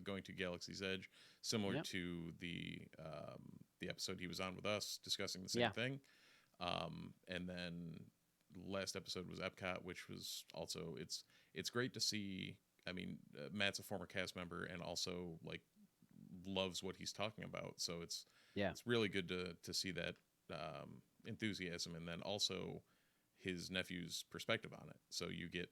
going to Galaxy's Edge, similar to the episode he was on with us discussing the same thing. And then last episode was Epcot, which was also it's great to see. I mean, Matt's a former cast member and also like loves what he's talking about, so it's really good to see that enthusiasm, and then also his nephew's perspective on it. So you get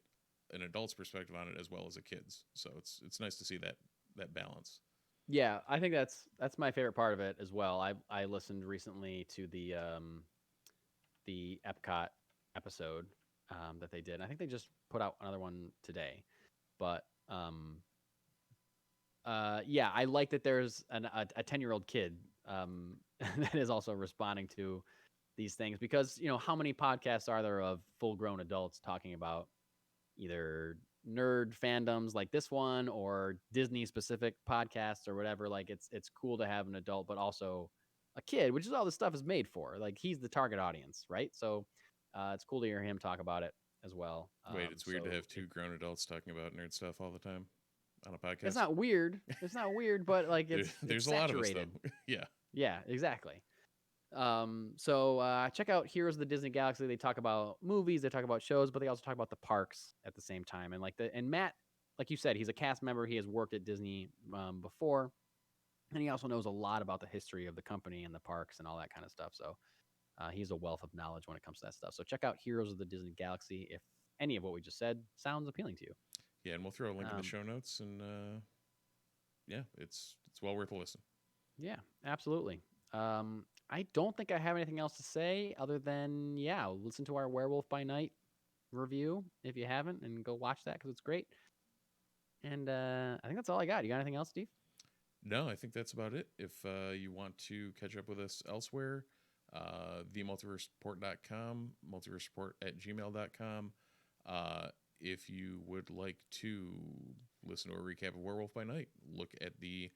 an adult's perspective on it as well as a kid's. So it's nice to see that balance. Yeah, I think that's my favorite part of it as well. I listened recently to the Epcot episode that they did. I think they just put out another one today. But I like that there's a 10-year-old kid that is also responding to these things, because how many podcasts are there of full-grown adults talking about either nerd fandoms like this one or Disney specific podcasts or whatever. Like it's cool to have an adult but also a kid, which is all this stuff is made for. Like he's the target audience, right? So it's cool to hear him talk about it as well. Wait, it's weird to have two grown adults talking about nerd stuff all the time on a podcast. It's not weird, but like there's it's a lot of us though. Yeah, exactly. So check out Heroes of the Disney Galaxy. They talk about movies, they talk about shows, but they also talk about the parks at the same time. And Matt, like you said, he's a cast member. He has worked at Disney before, and he also knows a lot about the history of the company and the parks and all that kind of stuff. So he's a wealth of knowledge when it comes to that stuff. So check out Heroes of the Disney Galaxy if any of what we just said sounds appealing to you. Yeah, and we'll throw a link in the show notes, and it's well worth a listen. Yeah, absolutely. I don't think I have anything else to say other than, listen to our Werewolf by Night review if you haven't, and go watch that because it's great. And I think that's all I got. You got anything else, Steve? No, I think that's about it. If you want to catch up with us elsewhere, themultiverseport.com, multiverseport@gmail.com. If you would like to listen to a recap of Werewolf by Night, look at the,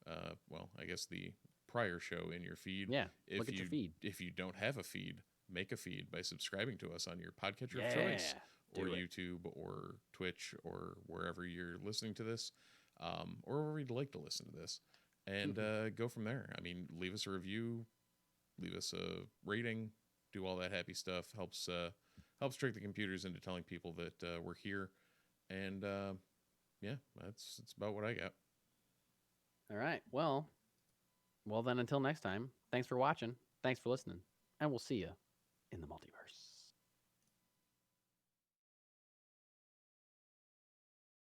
I guess the prior show in your feed. Yeah, look at your feed. If you don't have a feed, make a feed by subscribing to us on your podcatcher of choice, or YouTube, or Twitch, or wherever you're listening to this, or wherever you'd like to listen to this, and go from there. I mean, leave us a review, leave us a rating, do all that happy stuff. Helps trick the computers into telling people that we're here, and that's about what I got. All right. Well then, until next time, thanks for watching, thanks for listening, and we'll see you in the multiverse.